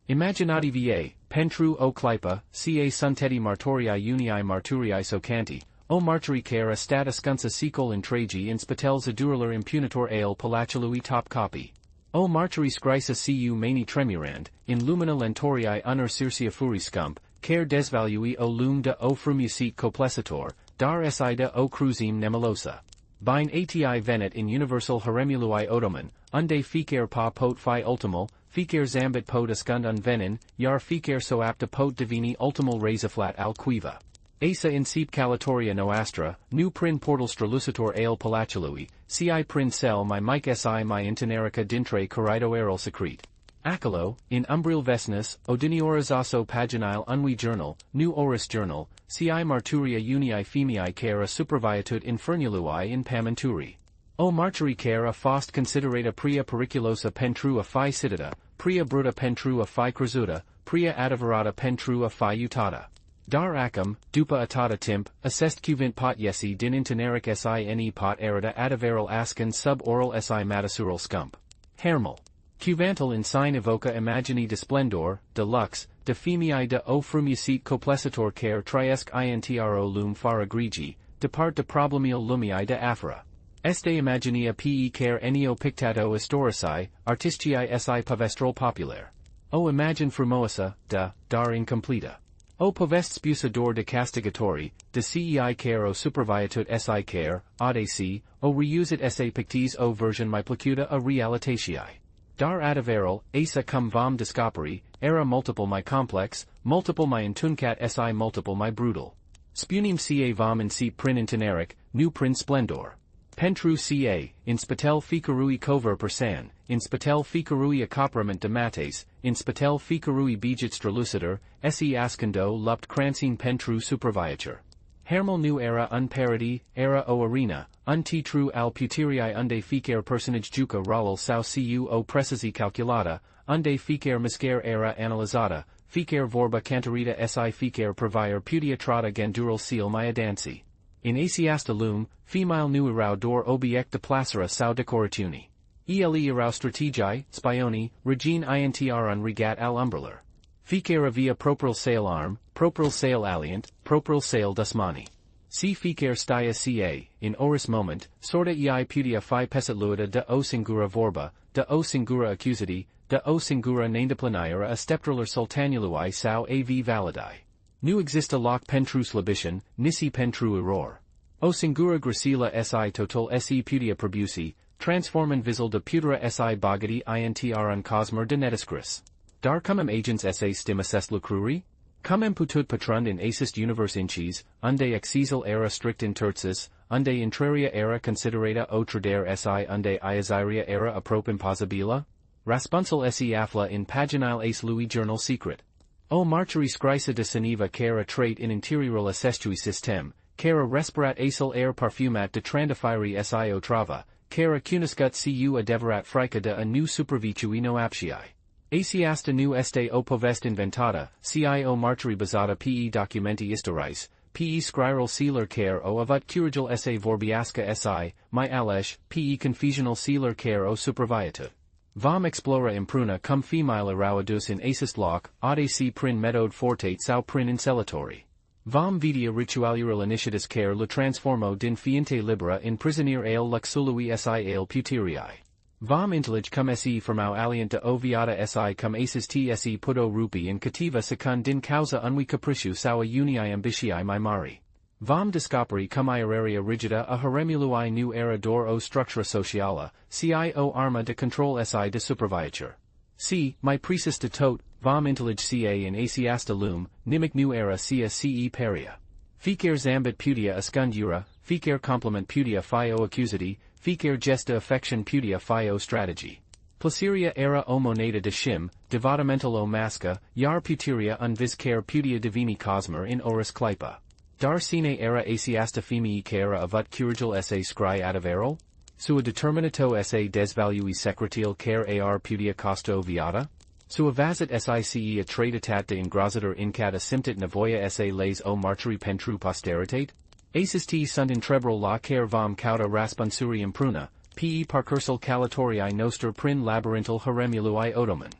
Imaginati va, pentru o clipa, ca sunteti martoriae unii marturiae socanti, o martiri care stat ascunsa secol intragi in spitels adurler impunitor ale palachului top copy. O martiri scrisa cu mani tremurand, in lumina lentoriae unor circia furi scump, care desvalui o lume de o frumusit coplecitor, dar sida o cruzim nemelosa. Bine ati venet in universal Haremului Otoman, unde fiecare pa pot fi ultimul, fiecare zambit pot ascund un venin, iar fiecare so apta pot divini ultimul razaflat al quiva. Asa incip călătoria noastră, nu prin portal strălucitor al palachului, ci prin cel mai mic si mai întunerica dintre corridoarul secret. Acolo, in umbril vesnus, odiniorizaso paginile unui journal, nu oris journal, ci marturia unii femiei care superviatut infernului in pamanturi. O martiri care fost considerata pria periculosa pentru a fi citata, pria bruta pentru a fi crezuta, pria adevărata pentru a fi utata. Dar acum, dupa atata timp, assest cuvint pot yesi din intoneric sine pot erita adevărul ascun sub oral si matasural scump. Haremul. Cuvantal in sine evoca imagini de splendor, de lux, de femei de o frumusit coplecitor care triesc intro lum fara grigi, depart de problemial lumii de afra. Este imaginia pe care enio pictato historici, artistiae si pavestrol populaire. O imagine frumosa, dar incompleta. O povest spusador de castigatori, de cei care o superviatut si care, audaci, o reusit esse pictis o version mai placuta a realitatiae. Dar adevărul, asa cum vom descoperi, era multiple mai complex, multiple mai întunecate si multiple mai brutal. Spunim ca vom incip prin întuneric, nu prin splendor. Pentru ca, in spitel fiecărui cover persan, in spitel fiecărui acoperament de mates, in spitel fiecărui biget strălucitor, se ascundo lupt crancin pentru superviatur. Haremul nu era un parody, era o arena, un titru al puteriae unde fiecare personage juca rolul sau cu o precisi calculata, unde fiecare miscare era analizata, fiecare vorba cantarita si fiecare provier putia trata gandural seal mai adansi. In asiasta lum, female nu erau dor obiect de placera sau decoratiuni. Ele erau strategii, spioni, regine intr un regat al umbrelor. Fiecare via propril sail arm, propril sail alliant, propril sail dusmani. Si fiecare stia ca, in oris moment, sorta ei putia fi pesatluida de o singura vorba, de o singura accusati, de o singura naindeplenira a steptriller sultanului sau av validai. Nu exista loc pentru slabition, nisi pentru error. O singura gracila si total si putia probusi, transformen visil de putera si bogati intr un cosmer de netiscris. Dar cumem agents esse stimus lucruri? Cumem putut patrund in acist univers incis, unde exisal era strict in tertsis, unde intraria era considerata o tradere si unde iaziria era aprop imposibila? Raspunsal si afla in paginile ace lui journal secret. O martiri scrisa de seniva cara trait in interiorul assestui system, cara respirat acel air parfumat de trandafiri si o trava, cara cuniscut cu adeverat frica de a nu supervicui no aptiae. Asiasta nu este o povest inventata, cio martiri basata pe documenti historis, pe scriral sealer care o avat curigil esse vorbiasca si, mai alesh, pe confusional sealer care o superviatut. Vom explora impruna cum female erauadus in asist loc, audaci prin metode fortate sau prin inselatori. Vom vidia ritualural initiatis care le transformo din fiente libera in prisonier ale luxului si ale puteriae. Vom intellige cum se formau alliant de o viata si cum asis tse puto rupi in cativa secund din causa unui capriciu sau a unii ambitiae mai mari. Vom descoperi cum ieraria rigida a haremului nu era dor o structura sociala, cio arma de control si de superviatur. Si, mai precis de tot, vom intellige ca in asiasta lum, nimic nu era cia ce peria. Fiecare zambit putia ascundura, fiecare complement putia fio accusati, fiecare gesta affection putia fio strategy. Placeria era o moneda de shim, devotamental o masca, iar puteria un viscare putia divini cosmer in oris clipa. Dar sine era asiasta femii cara avat curigil esse scry adavero? Sua determinato esse desvalui secretil care ar putia costo viata? Sua vazit sice a tratatat de ingrositor incata simptit nevoia esse les o martiri pentru posteritate? Asis sunt intrebral la care vom cauda rasponsuri impruna, pe parcursal călătoriae noster prin labyrinthal Haremului Otoman.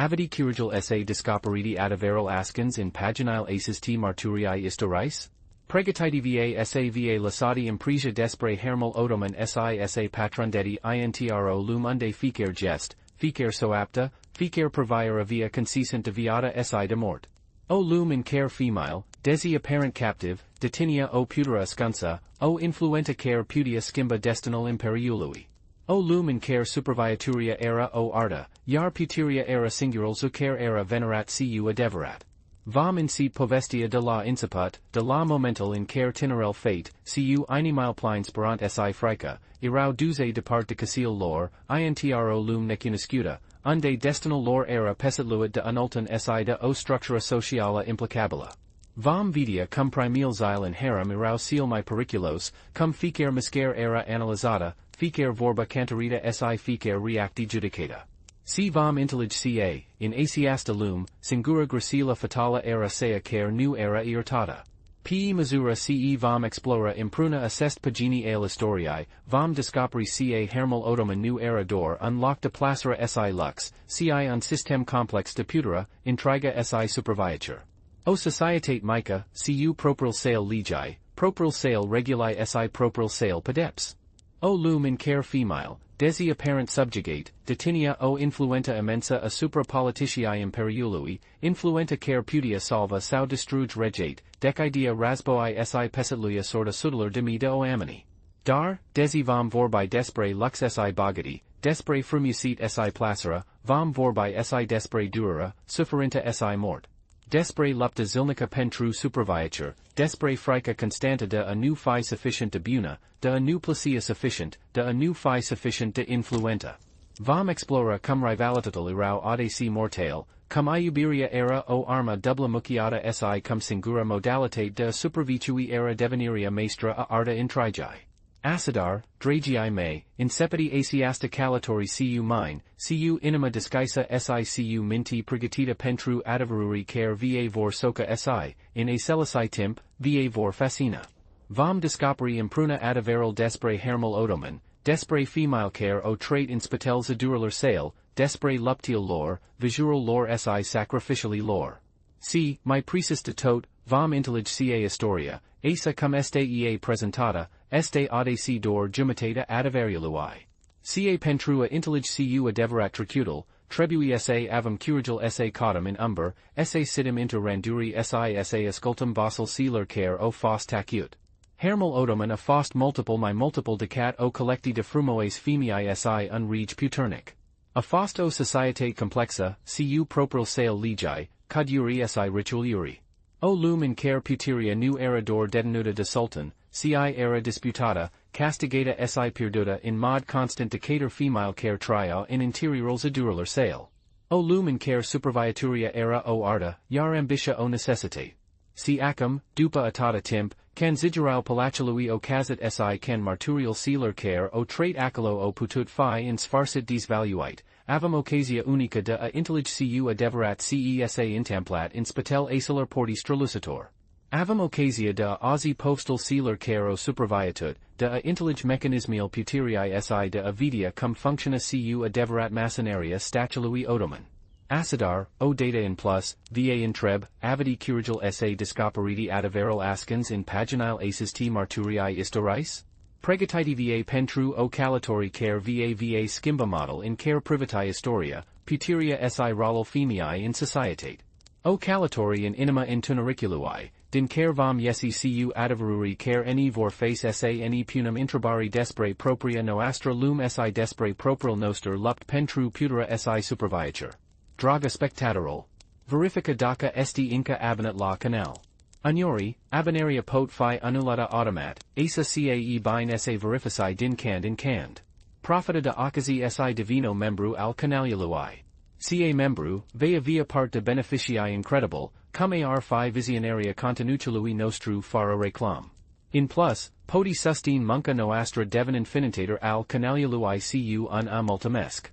curigil essay descoperi adaveral askins in paginal aces t marturiae istorais? Pregătește-te essay va lasati impresia despre Haremul Otoman essay patrundeti intro lum unde fiecare gest, fiecare așteaptă, fiecare provire via consistent de viata essay de mort. O lum in care female, desi apparent captive, detinia o putere ascunsa, o influenta care putia skimba destinal imperiului. O lum in care superviaturia era o arta, iar puteria era singural zucare era venerat cu adeverat. Vom in si povestea de la inciput, de la momental in care tinerel fate, cu inimile plin sperant si frica, erau duze depart de casil lor, intro lum necunescuta, unde destinal lor era pesitluit de unultan si de o structura sociala implicabila. Vom vidia cum primil zile in harem erau seal mi periculos, cum fiecare miscare era analizata, fiecare vorba cantarita si fiecare reacti judicata. Si vom intellige ca, in asiasta lum, singura gracila fatala era sea care nu era irtata. Pe misura ce vom explora impruna assest pagini al historiae, vom descoperi ca Haremul Otoman nu era dor unlock de placera si lux, ci un system complex de putere, intriga si superviatur. O societate mica, cu propril sale legii, propril sale reguli si propril sale pedeps. O lum in care female, desi apparent subjugate, detinia o influenta immensa a supra politiciae imperiului, influenta care putia salva sau destruge regate, dec idea rasboi si pesitluia sorta sudler demi de o amini. Dar, desi vom vorbi despre lux si bogati, despre frumusit si placera, vom vorbi si despre durera, sufferinta si mort. Despre lupta zilnica pentru superviatur, despre frica constanta de a nu fi sufficient de buna, de a nu placia sufficient, de a nu fi sufficient de influenta. Vom explora cum rivalitatul erau adesi mortale, cum iubiria era o arma dubla muciata si cum singura modalitate de supervitui era deveniria maestra a arta intrigae. Acidar, dragii me, insepidi asiasta călătorie cu mine, cu inima discaisa si cu minti pregătite pentru adevăruri care va vor soca si, in a celisai timp, va vor fascina. Vom descoperi impruna adevărul despre Haremul Otoman, despre female care o trait in spitels adurilor sale, despre luptil lor, vijurul lor si sacrificiali lor. Si, mai precis de tot, vom intellige ca istoria, asa cum este ea presentata, este adesi dor jumitata adeveriului. Ca pentru a intellige cu adeverat trecutul, trebui sa avem curigil sa codum in umber, sa situm inter randuri sa ascultum vassal sealer care o fost tacut. Haremul Otoman a fost multiple decat o collecti de frumoes femii si unrege puternic. A fost o societate complexa, cu propril sale legii, coduri si ritualuri. O lum in care puteria nu era dor detenuta de sultan, ci era disputata, castigata si perduta in mod constant decatur female care tria in interiorals adurilor sale. O lum in care superviaturia era o arta, iar ambitia o necessitate. Si acum, dupa atata timp, can zigurau palacului o cazat si can marturial sealer care o trait acolo o putut fi in sfarsit disvaluite, avem occasia unica de a intellige cu adeverat cesa intamplat in spitel acilar porti strolucitor. Avem occasia de a azi postal sealer care o superviatut, de a intellige mecanismial puteriae si de a vidia cum functiona cu adeverat masonaria statului Otoman. Acidar, o data in plus, va in treb, avidi curigil sa descoperi adaveral askins in paginal aces t marturiae istorais? Pregătește-te pentru o călătorie care va skimba model in care privata istoria, puteria si rolul femii in societate. O călătorie in inima întunecului, din care vom iesi cu adevăruri care ne vor face sa ne punum intrabari despre propria noastră lum si despre propriul nostru lupt pentru puterea si superviatur. Draga spectatorul. Verifica dacă este inca abonat la canal. Uneori, aboneria pot fi anulata automat, asa cae bine sa verifici din cand. Profita de ocazii si divino membru al canalului. Ca membru, via part de beneficii incredible, cum ar fi visionaria contenutului nostru fără reclam. In plus, poti sustin munca noastră devin infinitator al canalului cu un a mulțumesc.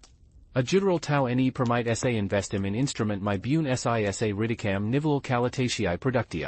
Ajutorul tau ne permite sa investim in instrument mai bun sa ridicam nivelul calitatiae productii.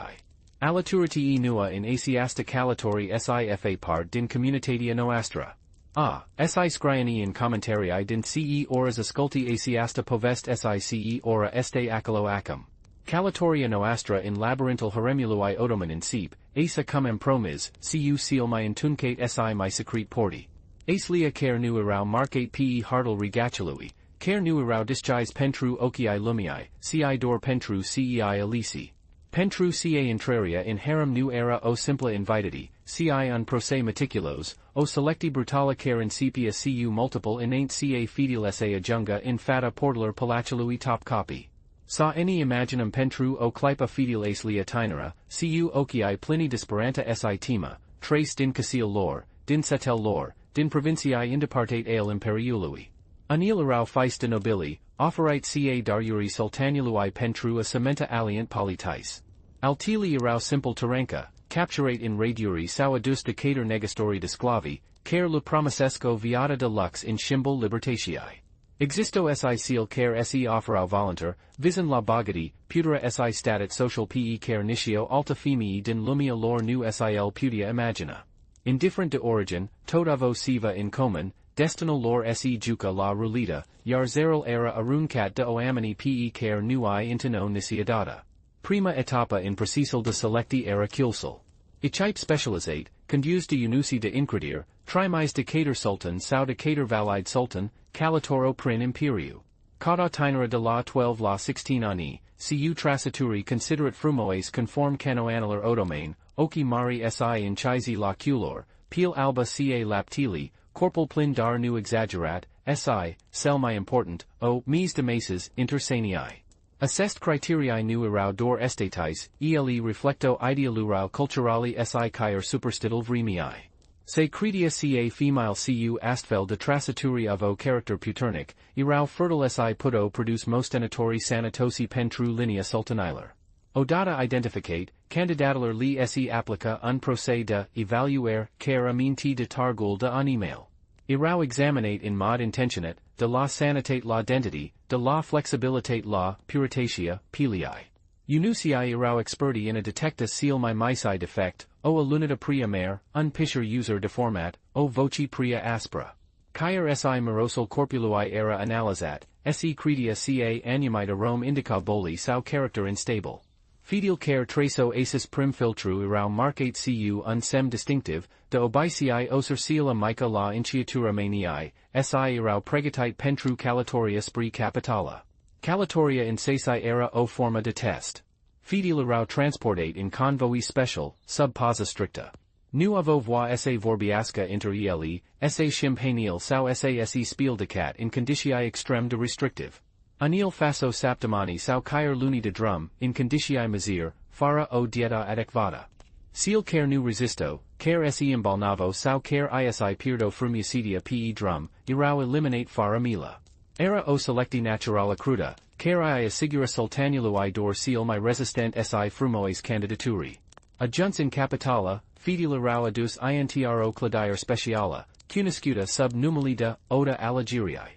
Alăturitii nua in asiasta călătorie si fa part din comunitatea noastră. Si scriani in commentarii din ce ora asculti asiasta poveste sice ora este acolo acum. Călătoria noastră in labyrinthul Haremului Otoman in seep, asa cum empromis, cu seal mai întunecate si mai secret porti. Aslia care nu erau marcate pe hartul regacului, care nu erau disguise pentru ochii lumii, ci dor pentru cei alisi. Pentru cea intraria in harem nu era o simple invitati, ci un proce meticulos, o selecti brutala care incipia cu multiple inant ca fidel sa ajunga in fata portaler palacului top copy. Sa any imaginum pentru o clipa fidel aslia tinera, cu ochii plini disperanta si tema, trace din casil lor, din setel lor, din provinciae indipartate ale imperiului. Anil erau feiste nobili, offerite ca daruri sultanului pentru a sementa alient politis. Altili erau simple terenca, capturate in radiuri sau adus de cater negastori de sclavi, care le promesesco viata de lux in shimbol libertatiae. Existo si seal care se offerau voluntar, visin la bogati, putera si statit social pe care nitio alta femii din lumia lor nu sil putia imagina. Indifferent de origin, todavo siva in common, destino lor se juca la rulita, yar zeril era aruncat de oamini pe care nui intino nisiadata. Prima etapa in precisil de selecti era culsul. Ichip specializate, conduce de unusi de incredir, trimis de cater sultan sau de cater valide sultan, calitoro prin imperiu. Cada tinera de la 12 la 16 ani, cu trasaturi considerat frumoes conform canoanalar otomane, oki mari si in chisi la culor, pil alba ca laptili, corpul plin dar nu exaggerat, si, cel mai important, o, mies de meses, intersanii. Assessed criteriae nu erau dor estatis, ele reflecto idealurau culturali si caer superstitil vremii. Se credia ca female cu astfel de trasaturi avo character puternic, erau fertile si puto produce mostenatori sanatosi pentru linea sultanilar. Odata identificate, candidatular li se applica un procès de evaluer care aminti de targul de animal. Erau examinate in mod intentionat, de la sanitate la dentity, de la flexibilitate la puritatia, piliae. Unusiae erau experti in a detecta seal my misai defect, o a lunita pria mare, un pisher user deformat, o voci pria aspra. Caer si morosal corpului era analizat, se credia ca animita Rome indica boli sau character unstable. Fidel care traso asis prim filtru erau marcate cu un sem distinctive, de obicii oser sila mica la inciatura maniae, si erau pregătite pentru călătoria spre capitala. Călătoria in sesi era o forma de test. Fidel erau transportate in convoi special, sub pausa stricta. Nu avo voi sa vorbiasca inter ele, sa shimpanil sau se spieldecat in conditiae extreme de restrictive. Anil faso saptamani sau caer luni de drum, in conditiae misere, fara o dieta adequata. Seal care nu resisto, care se imbalnavo sau care isi pierdo frumiacidia pe drum, erau eliminate fara mila. Era o selecti naturala cruda, care assigura sultanului dor seal mai resistent si frumois candidaturi. Adjunts in capitala, fidel erau adus intro cladier speciala, cuniscuta sub numelida, oda allegeriae.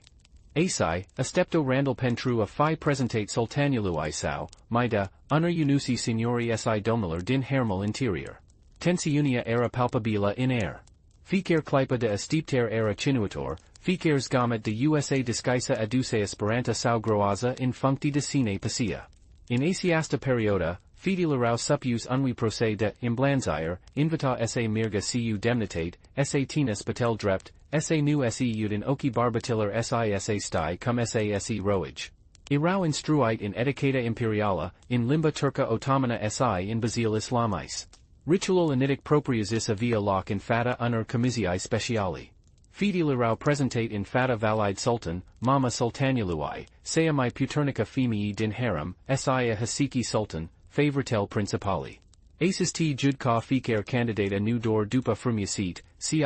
Asi, astepto randal pentru a fi presentate sultanului sau, mida, unor unusi signori si domilar din Haremul interior. Tensiunia era palpabila in air. Fiecare clipa de estipter era cinuator, fiecare zgamet de usa discaisa aduse esperanta sau groaza in functi de sine pasia. In asiasta perioda, fidel erau suppius unui procès de imblanzire, invita sa mirga cu demnitate, sa tinus patel drept, sa nu se udin oki barbatiller sa stai cum se roage. Erau instruite in etiqueta imperiala, in limba turca Otomana si in basil islamis. Ritual anitic propriusis avia loc in fata unor comisiae speciali. Fidel erau presentate in fata valide sultan, mama sultanului, sea mai puternica femii din harem, sia hasiki sultan, favoritel principali. Asis t judca ficare candidata nu dor dupa frumiacit, si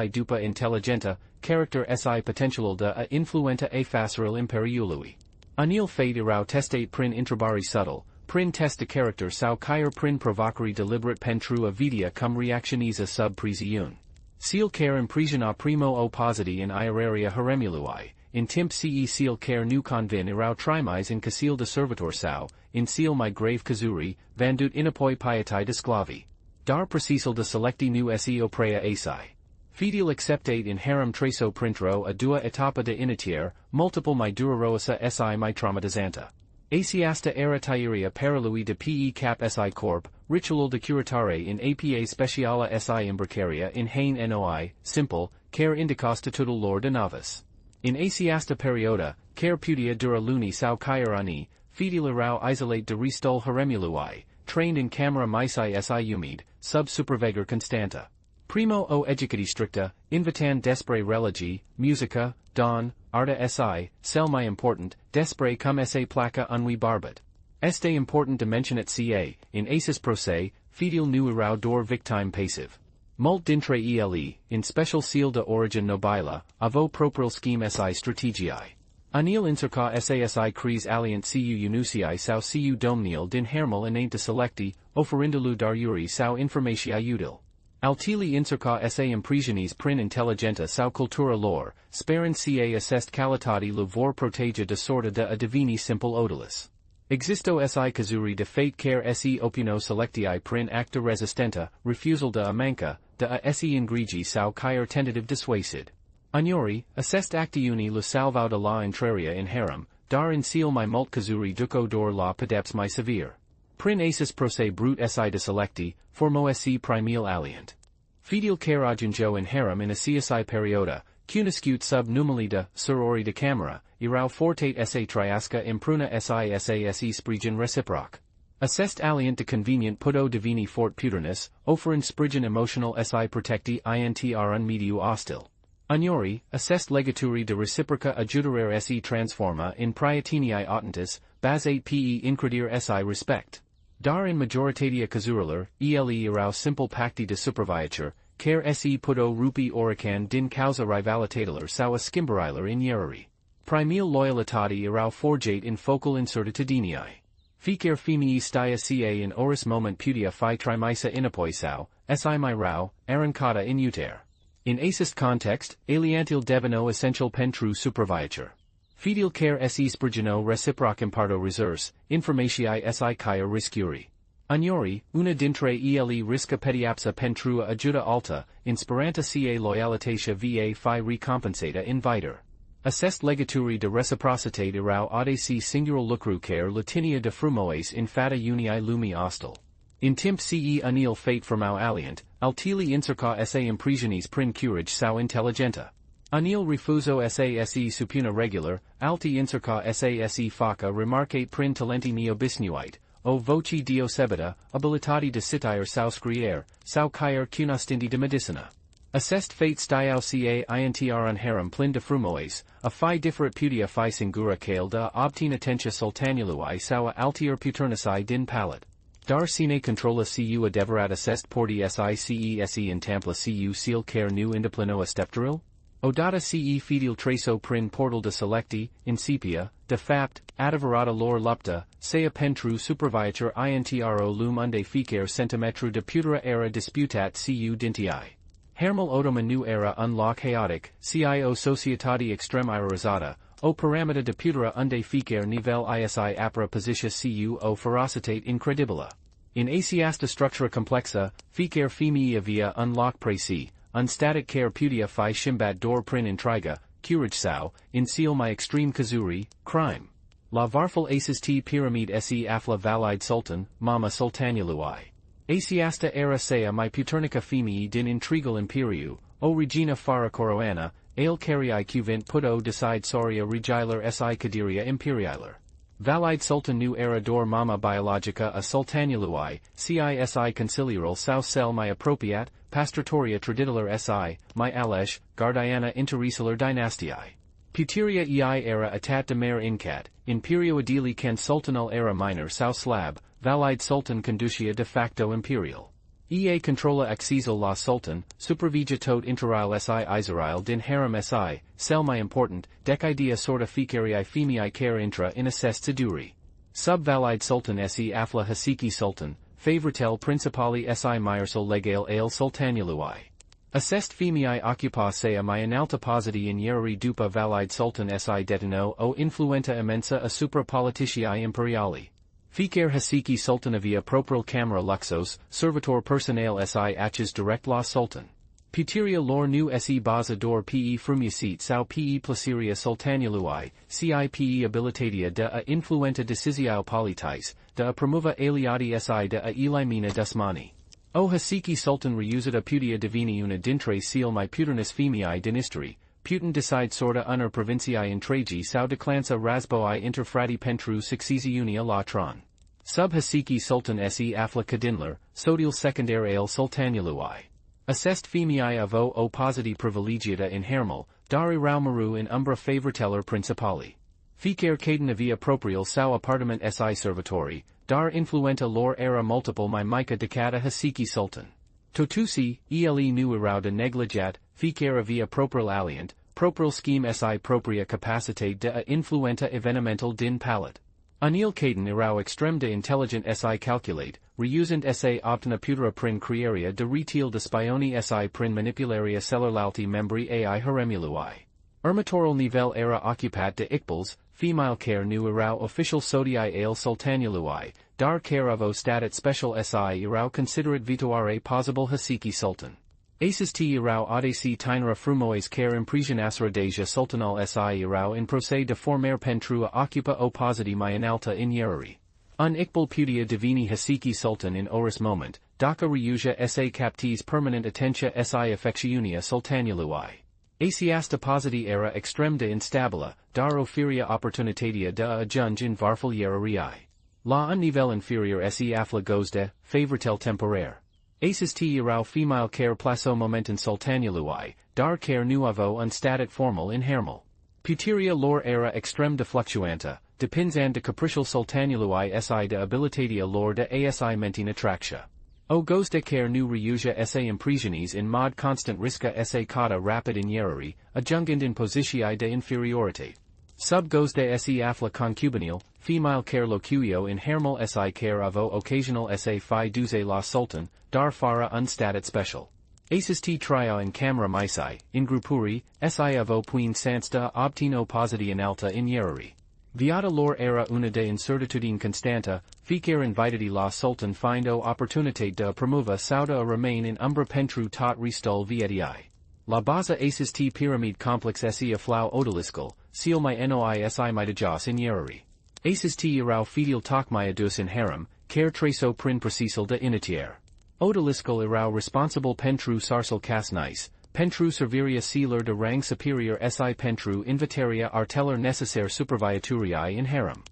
dupa intelligenta, character si potential de a influenta a facile imperiului. Anil fade erau testate prin intrabari subtle, prin test de character sau caer prin provocari deliberate pentru a vidia cum reactioniza sub presiune. Seal care impresiona primo oppositi in ieraria Haremului, in timp ce seal care nu convin erau trimis in casil de servitor sau, in seal my grave kazuri, vandut inapoi pietai de sclavi. Dar precisal de selecti nu se oprea asi. Fidel acceptate in harem traço printro a dua etapa de initiare, multiple mi durarosa si mi traumatizanta. Asiasta era tairia paralui de pe cap si corp, ritual de curatare in apa speciala si imbricaria in hain noi, simple, care indicas tutul lor de navis. In asiasta perioda, care pudia dura luni sau cairani, fidel rau isolate de restol haremului, trained in camera misai si humid, sub supervegar constanta. Primo o educati stricta, invitan despre religi, musica, don, arta si, cel mi important, despre cum se placa unui barbat. Este important dimensionat ca, in asis prose, fidel nu erau dor victime passive. Mult dintre ele, in special seal de origin nobila, avo propril scheme si strategiae. Anil incerca sasi cries alliant cu unusiae sau cu domnial din hermel inente selecti, oferindalu daruri sau informatiae util. Altili incerca sa imprisiones prin intelligenta sau cultura lor, sperin ca assest calitati vor proteja de sorta de a divini simple otilis. Existo si casuri de fate care se opino selectii prin acta resistenta, refusal de a manca, de a se ingrigi sau caer tentative dissuasid. Agnori, assest actiuni la salvau de la intraria in harem, dar in seal mi mult casuri duco dor la pedeps mi severe. Prin asis prose brut si de selecti, formo si primil alliant. Fidel caragionjo in harem in a CSI perioda, cuniscut sub numili de, surori de camera, irau fortate sa triasca impruna se sprigen reciproc. Assest alliant de convenient puto divini fort puternus, oferen sprigen emotional si protecti intrun mediu hostil. Agnori, assest legaturi de reciproca adjuderare se transforma in prietinii autentis, basate pe incredir si respect. Dar in majoritatea casurular, ele irau simple pacti de superviature, care se puto rupi orican din causa rivalitatelar sau a skimberilar in ierari. Primil loyalitati irau forgate in focal incertitudinii. Fiecare femii stia ca in oris moment putia fi trimisa inapoisau, si mi rau, arancata in uter. In asis context, aliantil devino essential pentru superviature. Fidel care se sprigeno reciproc imparto reserse, informatiae si caia riscuri. Agnori, una dintre ele risca pediapsa pentrua adjuda alta, inspiranta ca loyalitatia va fi recompensata in viter. Assest legaturi de reciprocitate irau audaci singural lucru care latinia de frumoes in fata unii lumi hostil. In timp ce anil fate formau alliant, altili incerca sa imprisiones prin curage sau intelligenta. Anil refuso se supuna regular, alti incerca se faca remarcate prin talenti neobisnuite, o voci diosebita, abilitati de citire sau scriere, sau caer cunostindi de medicina. Assest fate stiau ca intrun harem plin de frumoes, a fi differit putia fi singura cale da obtina tentia sultanului sau a altier puternici din palat. Dar sine controla cu adeverat assest porti se in tampla cu seal care nu indipleno stepteril? Odata ce fidel traço prin portal de selecti, incipia, de fapt, adeverata lor lupta, sea pentru superviatur intro lum unde ficer centimetru de putera era disputat cu dintii. Hermel Otoman nu era unlock chaotic, cio societati extremirizata, o paramita de putera unde ficer nivel isi apra positia cu o ferocitate incredibila. In asiasta structura complexa, ficer femia via unlock preci, unstatic care putia fi shimbat dor prin intriga, curage sau, in seal my extreme kazuri, crime. La varful asis t pyramid se afla valide sultan, mama sultanului. Asiasta era sea my puternica femii din intrigal imperiu, o regina fara coroana, ale carii cuvint puto decide soria regilar si cadiria imperialar. Valide sultan nu era dor mama biologica a sultanului, cisi conciliaral sau cel my appropriat, pastratoria traditular si, my alesh, guardiana interisilar dynastiae. Puteria ei era atat de mare incat, imperio edili can sultanal era minor sau slab, valide sultan conducia de facto imperial. Ea controla accesal la sultan, supervigia tot interile si Israel din harem si, cel my important, decidea sorta ficarii femii care intra in assest seduri. Sub valide sultan se afla hasiki sultan, favoritel principali si myersal legale ale sultanului. Assest femii occupa sea my inalta positi in ieri dupa valide sultan si detino o influenta immensa a supra politiciae imperiali. Ficer hasiki sultanavia propril camera luxos, servitor personale si aches direct la sultan. Puteria lor nu se baza dor pe frumiacit sau pe placeria sultaniului, cipe abilitatea de a influenta decisiau politis, de a promova aliati si de a elimina desmani. O hasiki sultan reusita putea divini una dintre seal mai puternis femii dinisteri, Putin decide sorta unor provinciae intragi sau declansa rasboi inter frati pentru successiunia la tron. Sub hasiki sultan se afla cadinler, sodil secundare al sultaniului. Assest femii avo oppositi privilegiata in Haremul, dari raumaru in umbra favoriteller principali. Fiecare cadena via proprial sau appartement si servatori, dar influenta lor era multiple mai mica decada hasiki sultan. Totusi, ele nu erau de negligat, fiecare via proprial alliant, proprial scheme si propria capacitate de a influenta evenimental din palat. Anil caden erau extrem de intelligent si calculate, reusant sa optina putera prin crearia de retail de spioni si prin manipularia cellulalti membri ai haremului. Ermatoral nivel era occupat de iqbals, female care nu erau official sodii al sultaniului, dar careavo statat special si erau considerat vitoare possible hasiki sultan. Aces t erau audaci tinera frumoes care imprisionasra deja sultanal si erau in proce de former pentru a occupa oppositi mai inalta in yerari. Un iqbal putea divini hasiki sultan in oris moment, daca reusia sa captis permanent attentia si affectiunia sultaniului. Asiasta positi era extrem de instabila, dar ofiria opportunitatea de a adjunge in varful yerarii. La un nivel inferior se afla gozde, favoritel temporaire. Aces t erau female care plaso momentan sultaniului, dar care nuavo unstatat formal in Haremul. Puteria lor era extrem de fluctuanta, depinzan de capricial sultaniului si de abilitatea lor de asi mentin attractia. O gozde care nu reusia sa imprisionis in mod constant risca sa cauda rapid in yerari, adjungend in positii de inferiorite. Sub gozde se afla concubinil, female care locuio in Haremul si care avo occasional sa fi duze la sultan, dar fara unstatat special. Aces t tria in camera misai, in gruppuri, si avo puin sansta obtino positi in alta in yerari. Viata lor era una de incertitudine constanta, ficer invitati la sultan find o opportunitate de promova sauda a remain in umbra pentru tot restul vietii. La baza aces t pyramid complex se aflau odaliscal, seal my noi si mitajas in yerari. Aces t erau fidel tokmaiadus in harem, care traso prin precisal de initiare. Odaliscal erau responsible pentru sarsal casnais, pentru serviria sealer de rang superior si pentru invitaria arteller necessaire superviaturii in harem.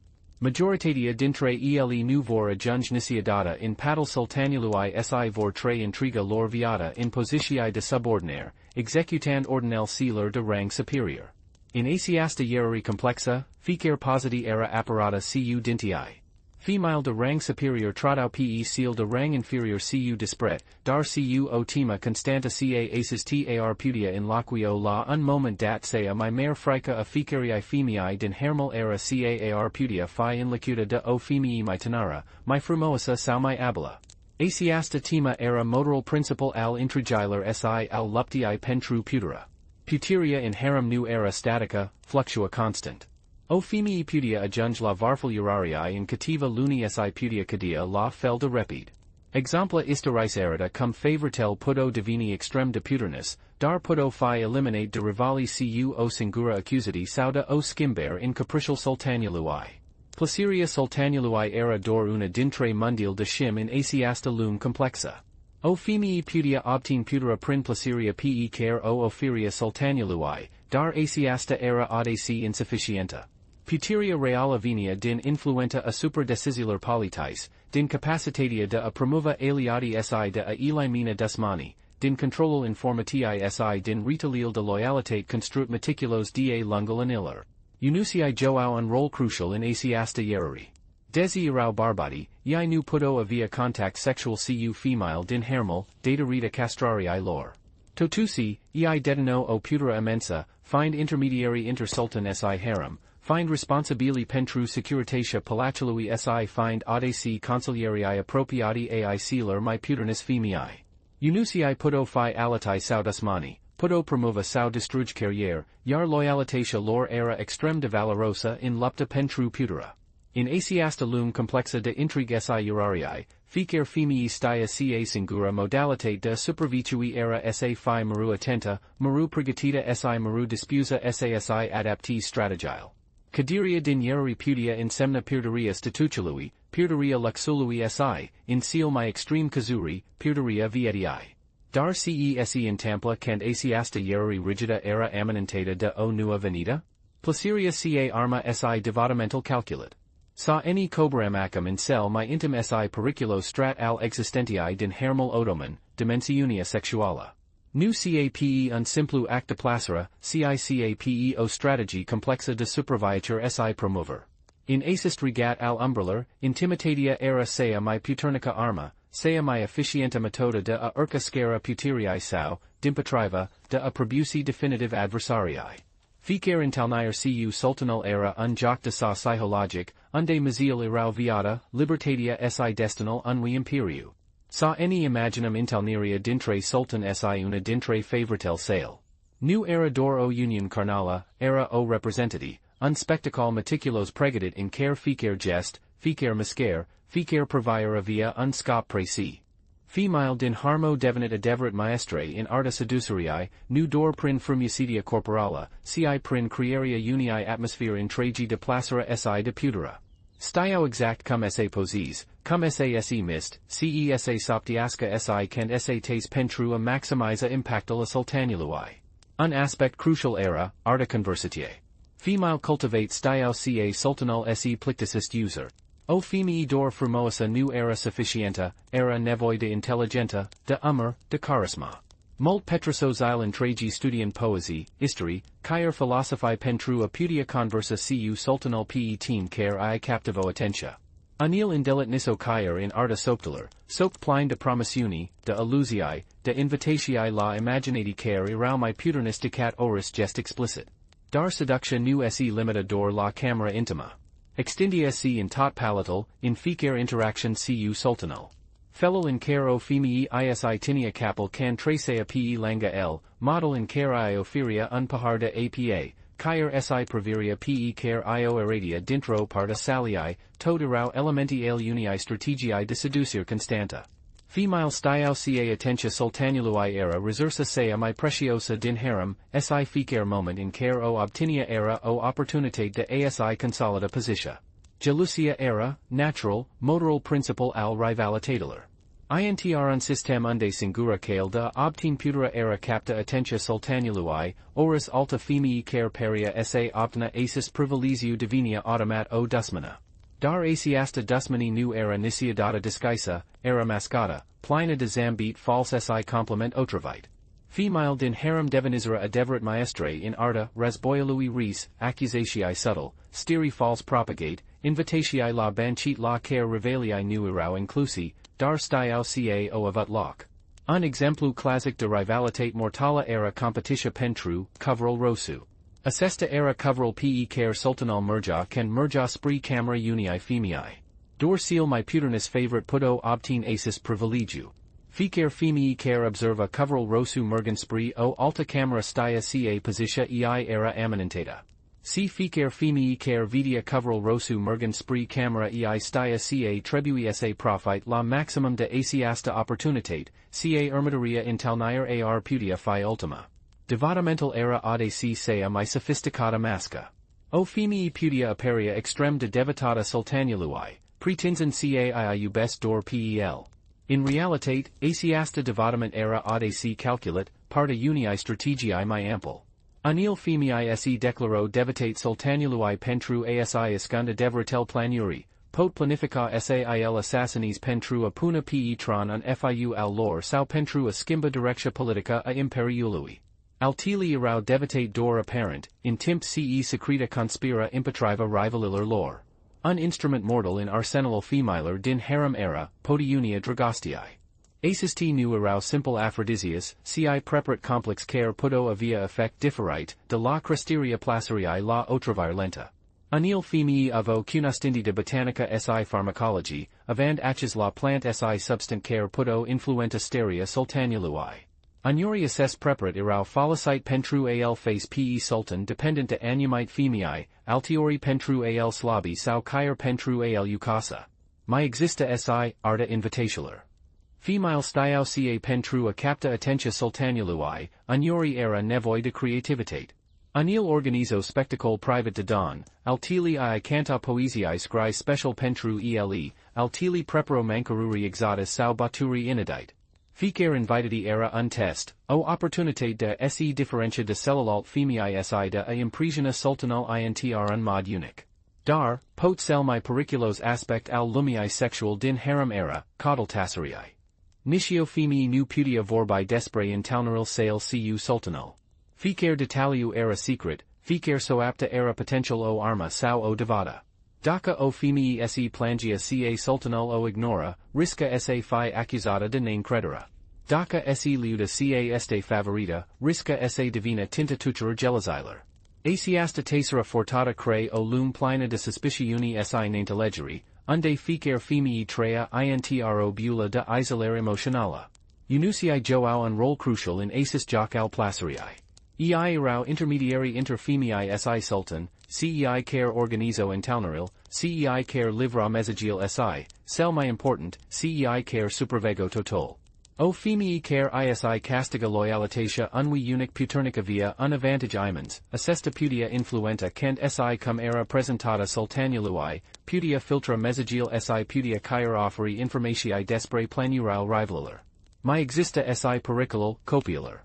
Majoritatea dintre ele nu vor ajunge niciodată in paddle sultaniului si vor tre intriga lor viata in positii de subordinare, executant ordinal sealer de rang superior. In asiasta yerari complexa, ficer positi era apparata cu dintii. Female de rang superior tratau pe seal de rang inferior cu dispret, dar cu o tema constanta ca aces tar putia in loquio la un moment dat sea my mare frica a ficerii femii din Haremul era caar putia fi in licuta de o femii my tenara, my frumoasa sau my abila. Asiasta tema era motoral principal al intrigiler si al luptii pentru putera. Puteria in harem nu era statica, fluctua constant. O femii putia ajunge la varful urarii in cativa luni si putia cadia la fel de repid. Exempla historiis erita cum favoritel puto divini extrem de puternus, dar puto fi eliminate de rivali cu o singura accusati sauda o skimber in capricial sultaniului. Placeria sultaniului era dor una dintre mundial de shim in asiasta lum complexa. O femii putia obtin putera prin placeria pe care o ofiria sultaniului, dar asiasta era audaci insufficienta. Puteria reala venia din influenta a super decisilar politis, din capacitatea de a promova aliati si de a elimina desmani, din controlul informatii si din retaliil de loyalitate construt meticulos da lungul anilor. Unusiai joau un rol crucial in asiasta yerari. Desi erau barbati, iai nu puto avia contact sexual cu female din Haremul, data rita castrarii lor. Totusi, iai detino o putera immensa, find intermediary inter sultan si harem, find responsabili pentru securitatea palatiului si find audaci consilierii appropriati ai sealer mai puternus femii. Unusiai puto fi alatai sau desmani, puto promova sau distruge carriere, iar loyalitatea lor era extrem de valorosa in lupta pentru putera. In Asiasta lum complexa de intrigue si urariae, fiecare femii stia ca singura modalitate de supervitui era sa fi maru attenta, maru pregătita si maru dispusa sasi adapti strategile. Cadiria din ieri pudia in semna purderia statucului, purderia luxului si, in seal my extreme kazuri, purderia vietii. Dar cese in tampla cand asiasta ieri rigida era eminentata de o nua venida? Placeria ca arma si devotamental calculat. Sa any coberamacum in cel my intim si periculo strat al existentiae din Haremul Otoman, dimensiunia sexuala. Nu cape un simplu acta placera, cicape o strategy complexa de supraviatur si promover. In assist regat al umbrelar, intimitatia era sea my puternica arma, sea my efficienta metoda de a urca scera puteriae sau, dimpatriva, de a probusi definitive adversariae. Fiecare intalnire cu sultanal era un joc de sa psychologic, unde mazil irau viata, libertatia si destinal unui imperiu. Sa any imaginum intalneria dintre sultan si una dintre favoritel sale. Nu era dor o union carnala, era o representati, un spectacle meticulos pregadit in care fiecare gest, fiecare miscare, fiecare proviera via un scop preci. Female din harmo devenit adeverit maestre in arta seduceriae, nu dor prin frumiicidia corporala, ci prin crearia unii atmosphere in tragi de placera si de putera. Stio exact cum sa poses, cum se mist, cesa soptiasca si cand sa tes pentru a maximiza impactala sultanului. Un aspect crucial era, arta conversitie. Female cultivate stio ca sultanal se plicticist user. O femii dor frumoasa nu era sufficienta, era nevoi de intelligenta, de de charisma. Mult petrosos il intragi studian poesie, istori, caer philosophi pentru a putia conversa cu sultanal pe team care I captivo attentia. Anil indelit niso caer in arta soptaler, sopt plein de promisiuni, de allusiae, de invitatiae la imaginati care irau my puternis dicat oris gest explicit. Dar seductia nu se limita dor la camera intima. Extindia se in tot palatal, in fiecare interaction cu sultanal. Fellow in care o femii isi tinia capel can tracea pe langa l, model in care io feria un pahar de apa, caer si previria pe care io eradia dintro parta salii, tod irau elementi al unii strategiae de seducere constanta. Female stio ca attentia sultanului era resursa sea my preciosa din harem, si fiecare moment in care o obtinia era o opportunitate de asi consolida positia. Gelusia era, natural, motoral principle al rivalitator. Intr un system unde singura cale de obtin putera era capta attentia sultanului, oris alta femii care peria sa optina asis privilegiu divinia automat o dusmana. Dar asiasta dusmani nu era nisiadata discaisa, era mascata, plina de zambit false si complement otravite. Female din harem devenizera adeverit maestre in arta, rasboialui res, accusatiae subtle, stiri false propagate, invitatiae la banchit la care revelii nu irau inclusi, dar stio ca o avat loc. Un exemplu classic de rivalitate mortala era competitia pentru, coverall rosu. Assesta era coverall pe care sultanal merja can merja spree camera unii femii. Dor seal my puternis favorite puto obtin asis privilegiu. Fiecare femii care observa coverall rosu mergen spree o alta camera stia ca positia ei era eminentata. Si fiecare femii care vidia coverall rosu mergen spree camera ei stia ca trebui sa profite la maximum de asiasta opportunitate, ca ermitaria intalnire ar putia fi ultima. Devotamental era ade si sea my sophisticata masca. O femii putia aperia extrem de devotata sultanului, pretinsen caiu best dor pel. In realitate, asiasta devotament era ade si calculat, parta unii strategiae my ample. Anil femii se declaro devotate sultanului pentru asi escunda devratel planuri, pot planifica sail assassinis pentru a puna pe tron un fiu al lor sau pentru a schimba directia politica a imperiului. Altili irau devotate dor apparent, in timp ce secreta conspira impatriva rivalilor lor. Un instrument mortal in arsenal femiler din harem era, podiunia dragostiae. Asisti nu irau simple aphrodisias, ci preparat complex care puto avia effect differite, de la cresteria placeriae la otravire lenta. Anil femii avo cunostindi de botanica si pharmacology, avand aches la plant si substant care puto influenta steria sultanului. Anyori assess preparat irau folicite pentru al face pe sultan dependent de anumite femei, altiori pentru al slabi sau cair pentru al ucasa. Mai exista si, arta invitationaler. Female stiau ca pentru a capta atenția sultanului, anyori era nevoi de creativitate. Anil organizo spectacol private de don, altili I canta poesiae scrie special pentru ele, altili preparo mancaruri exotis sau baturi inedite. Fiecare invitati era un test, o opportunitate de se differentia de celălalt femei si de a impresiona sultanul intr un mod unic. Dar, pot cel mai periculos aspect al lumii sexual din harem era, caudal tasarii. Nicio femei nu putea vorbi despre întunecul sale cu sultanul. Fiecare detaliu era secret, fiecare soapta era potential o arma sau o devada. Dacă o femei se plangia ca sultanul o ignora, risca sa fi accusada de neîncredere. Dacă se liuda ca este favorita, risca sa divina tinta tuturor gelazilor. Asiasta tesera fortata cre o lum plina de suspiciuni si n'intellegeri, unde fiecare femei trea intro bula de isolare emoțională. Unucii joau un rol crucial in asis joc al placerii. Ei erau intermediari inter femei si sultan, cei care organizo întuneril, cei care livra mezagil si, cel mai important, cei care supravego total. O femei care isi castiga loyalitatea unui unic puternica via un avantage imans, acesta putea influenta când si cum era presentata sultanului, putea filtra mezagil si putea cair oferi informații despre planural rivalar. Mai exista si pericolul, copialar.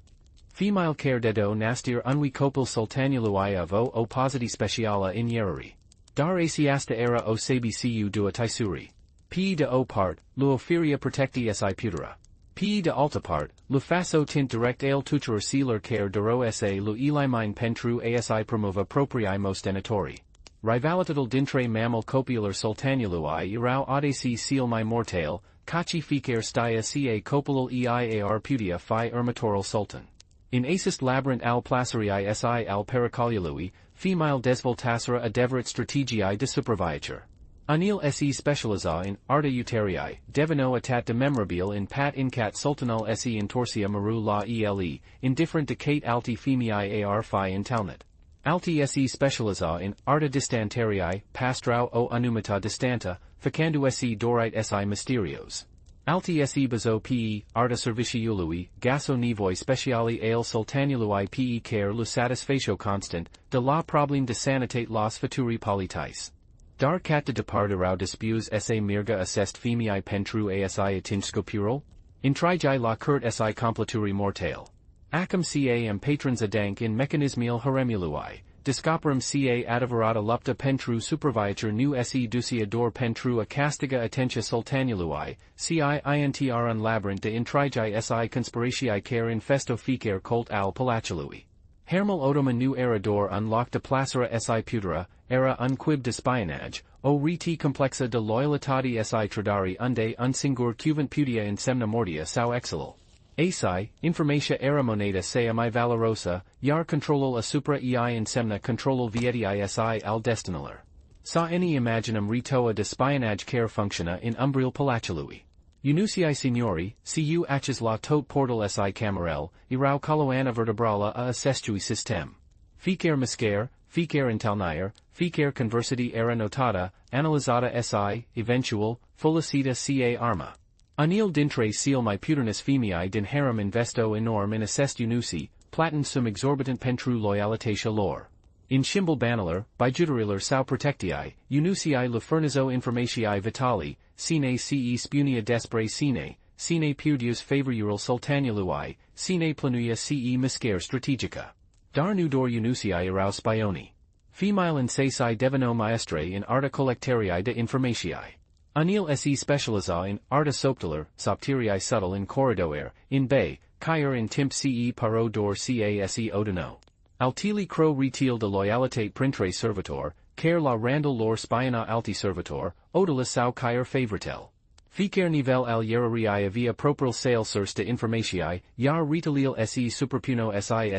Female care dedo nastir unui copil sultanului avo o positi speciala in ierari. Dar asiasta era o sabcu dua tisuri. P de o part, luofiria protecti si putera. P de alta part, lu faso tint direct al tutor sealer care duro sa lu elimine pentru asi promova proprii mostenatori. Rivalitatal dintre mammal copialar sultanului irau audaci seal mai mortale, caci ficar stia ca copilul ear putia fi ermatoral sultan. In asist labyrinth al placerii si al pericoliului, female desvoltasera adeverit strategiae de supravietur. Anil se specializa in arta uteriae, deveno atat de memorabile in pat incat sultanul se întoarcere maru la ele, indifferent decate alti femei ar fi intelnet. Alti se specializa in arta distanteriae, pastrau o anumita distanta, facandu se dorite si mysterios. Alti se bazo pe, arta serviciului, gaso nevoi speciali al sultanului pe care lu satisfacio constant, de la problem de sanitate los futuri politis. Dar cat de departirau dispus sa mirga assest femei pentru asi atingescopurul? Intrigi la curt si completuri mortale. Acum ca am patrons adank in mecanismial haremului, descoperim ca adevărata lupta pentru supravietur nu se ducia dor pentru a castiga atenția sultanului, ci intr un labyrinth de intrigi si conspiratii care infesto fiecare colt al palacului. Haremul Otoman nu era dor un loc de placera si putera, era un quib de spionage, o reti complexa de loyalitate si tradari unde un singur cuvânt putea însemna mortia sau excelul. Asi, informatia era moneda sea mai valorosa, iar controlul asupra ei însemna controlul vietii si al destinilor. Sa any imaginum retoa de spionage care functiona in umbril palacului. Unucii signori, cu aches la tot portal si camerel, irau coloana vertebrala a assestui system. Fiecare miscare, fiecare intelnaire, fiecare conversity era notata, analizata si, eventual, felicita ca arma. Anil dintre seal mai puternus femei din harem investo enorm in assest unuci, platin sum exorbitant pentru loyalitatea lor. In shimbal banaler, bijutarilar sau protectii, unucii le furnizo informatii vitali, sine ce spunia despre sine purdius favoriul sultanului, sine planuia ce miscare strategica. Dar nu dor unucii erau spioni. Female in sesi deveno maestre in arta collectarii de informatii. Anil se specializa in arta soptaler, sopterii subtle in corridoir, in bay, cair in timp ce paro dor ca se odino. Altili cro retil de loyalitate printre servitor, care la randal lor spiona alti servitor, odila sau cair favoritel. Fiecare nivel al ierariei via propril sale source de informatii, iar retalil se suprapuno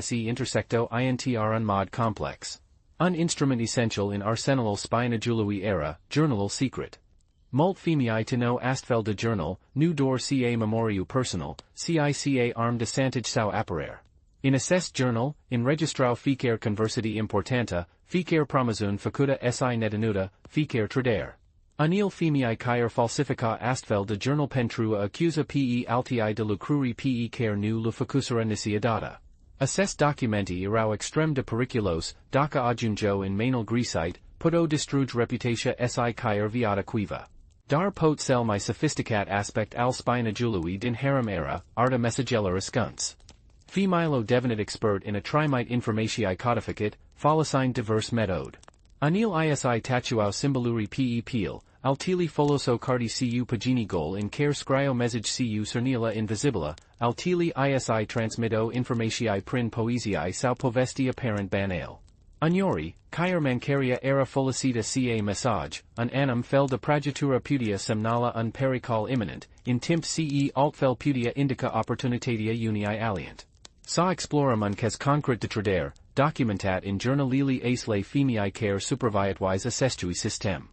se intersecto intr un mod complex. Un instrument essential in arsenalul spionajului era, Jurnalul secret. Mult femei to no astfel de journal, nu door ca memoriu personal, cica arm de santage sau apparare. In acest journal, înregistrau fiecare conversity importantă, fiecare promisiune făcută si netenută, fiecare trădare. Anil femei care falsifica astfel de journal pentru a accuza pe altii de lucruri pe care nu le făcuseră niciodată. Acest documenti erau extrem de periculos, dacă ajungeo în mâinile greșite, puteau distruge reputația si care viata cuiva. Dar pot cel mai sofisticat aspect al spionajului din harem era, arta mesagelor ascuns. Femeilo devenit expert in a trimite informatii codificat, folosind divers metode. Anil isi tatuau simboluri pe peel, altili foloso cardi cu pagini gol in care scrio message cu cernila invisibila, altili isi transmitto informatii prin poesiae sau povesti apparent banale. Unyori, care mancaria era folosita ca message, un anum fel de pragitura putia semnala un pericol imminent, in timp ce altfel putia indica opportunitatea unii alient. Sa explorum un cas concret de trădare, documentat in Jurnalul asle femei care supraviatwise acestui system.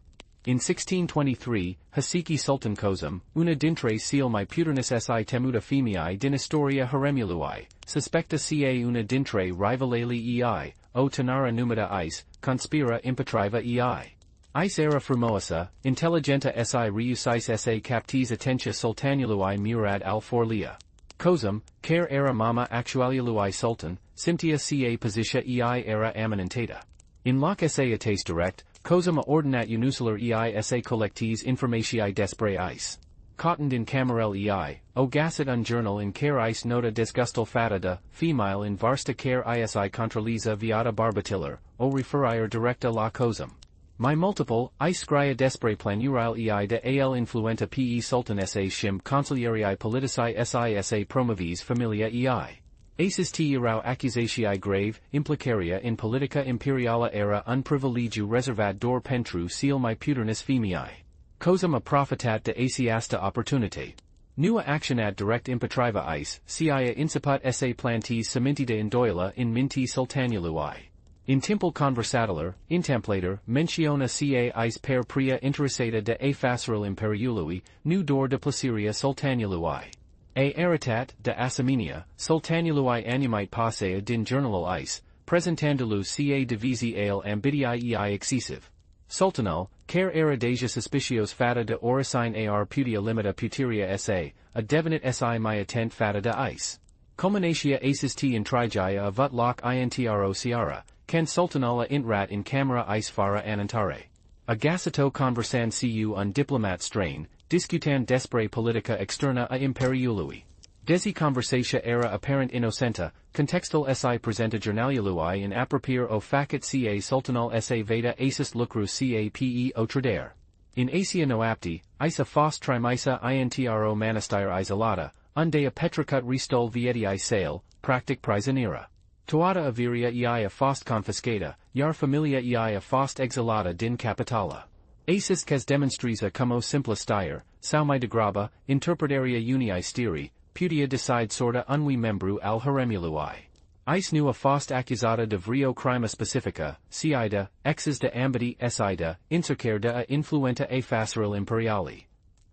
In 1623, Hasiki Sultan Kozum, una dintre cele mai puternis si temuta femei din istoria Haremului, suspecta ca una dintre rivalele ei, o tenara numida is, conspira impetriva ei. Is era frumoasa, intelligenta si reusis sa captis attentia sultanului murad al forlia. Kozum, care era mama actualiului sultan, simtia ca positia ei era eminentata. In loc sa ates direct, Kozum ordinat unusular ei sa collectis informatii despre is. Cottoned in camerel ei, o gasset un journal in care is nota desgustal fatada, female in varsta care isi contraliza viata barbatiller, o referier directa la Kozum. My multiple, I scria despre planurile ei de al influenta pe sultan sa shim consilierii politici sa promovis familia ei. Aces te erau accusatii grave, implicaria in politica imperiala era un privilegiu reservat door pentru cele mai puternis femei. Kozum a profitat de asiasta opportunitate. Nua actionat direct impetriva is, cia inciput sa plantis sementida indoila in minti sultanului. In timpul conversatelor, intemplator, menciona ca is per pria interessata de a facile imperiului, nu door de placeria sultanului. A eritat, de asamenia, sultanului anumite pasea din journalul is, presentandulu ca divisi al ambitii ei excessive. Sultanul, care era deja suspicios fata de origine ar putia limita puteria sa, a devenit si mai attent fata de is. Culminatia acis t intrigia avut loc intro ciara, can sultanula intrat in camera is fara anantare. Agasato conversan cu un diplomat strain, discutan despre politica externa a imperiului. Desi conversatia era apparent innocenta, contextul si presenta jurnalului in apropir o facet ca sultanul sa veda asis lucru ca pe o trădare. In asia noapti, isa fost trimisa intro manastire isolata, unde a petricut restol vietii sale, practic prisonera. Toata aviria ei a fost confiscata, iar familia ei a fost exilata din capitala. Asis cas demonstrisa como simpla stire, sau mai degraba, interpretaria unii stiri, putia decide sorta unui membru al haremului. Is nu a fost accusata de vrio crima specifica, cida, exes de ambiti sida, incercare de a influenta a facile imperiali.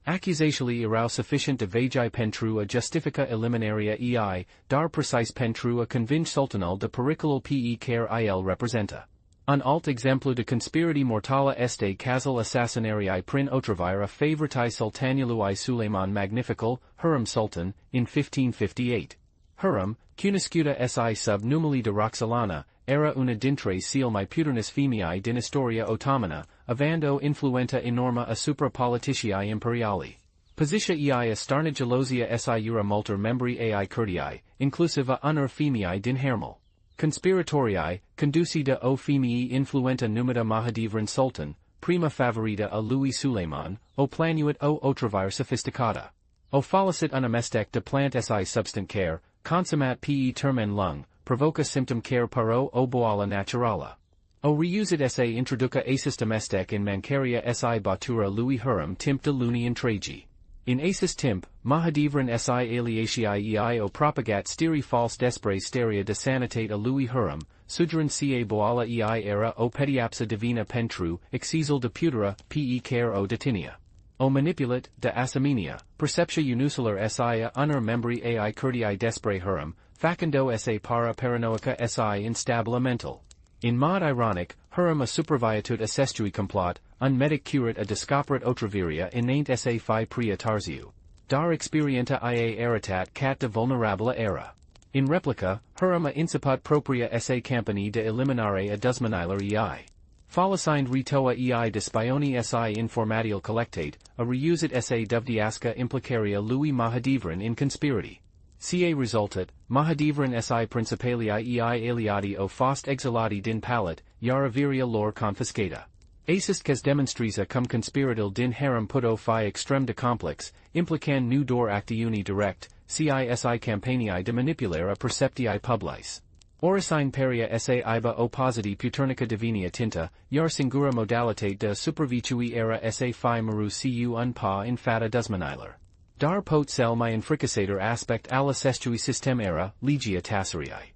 Accusatially erau sufficient de vagi pentru a justifica eliminaria ei, dar precise pentru a convinge sultanul de pericolul pe care il representa. Un alt exemplu de conspirati mortala este cazul assassinarii prin otrăvire a favoritai sultanului Suleiman Magnificul, Harem Sultan, in 1558. Harem, cunoscuta si sub numele de Roxolana, era una dintre cele mai puternis femei din istoria otomana, avendo influenta enorma asupra politicii imperiali. Positia ei starna gelosia si ura multor membri ai curtii, inclusiva unor femei din Haremul. Conspiratorii, conducida o femei influenta numida Mahadevran Sultan, prima favorita a lui Suleiman, o planuit o otrăvire sofisticata. O folosit un amestec de plant si substant care, consumat pe termen lung, provoca symptom care paro o boala naturala. O reusit sa introduca asis domestec in mancaria si batura lui Harem timp de luni intragi. In asis timp, Mahadevran si aliatii ei o propagat stiri false despre steria de sanitate a lui Harem, suggerin ca boala ei era o petiapsa divina pentru, exesil de putera, pe care o detinia. O manipulat, de asamenia, perceptia unicelar sia unor membri ai curtii despre Harem, facendo sa para paranoica si instabila mental. In mod ironic, Harem a superviatut assestui complot, unmedic curat a descoperit otraviria inant sa fi pria tarziu. Dar experienta ia eritat cat de vulnerabila era. In replica, Harem a inciput propria sa campani de eliminare a dusmanilar ei. Folicind retoa ei de spioni si informatial collectate, a reusit sa duvdiasca implicaria lui Mahadevran in conspirity. Ca resultat, Mahadevran si principalii ei aliati o fost exilati din palat, yaraviria lor confiscata. Acist cas demonstrisa cum conspiratil din Harem puto fi extrem de complex, implican nu dor actiuni direct, cisi campanii de manipulare perceptii publis. Oricine peria sa iba oppositi puternica divinia tinta, yar singura modalitate de supervicui era sa fi maru cu un pa infata dusmanilar. Dar pot cel my infricasator aspect alla sestui system era, legia tasseriae.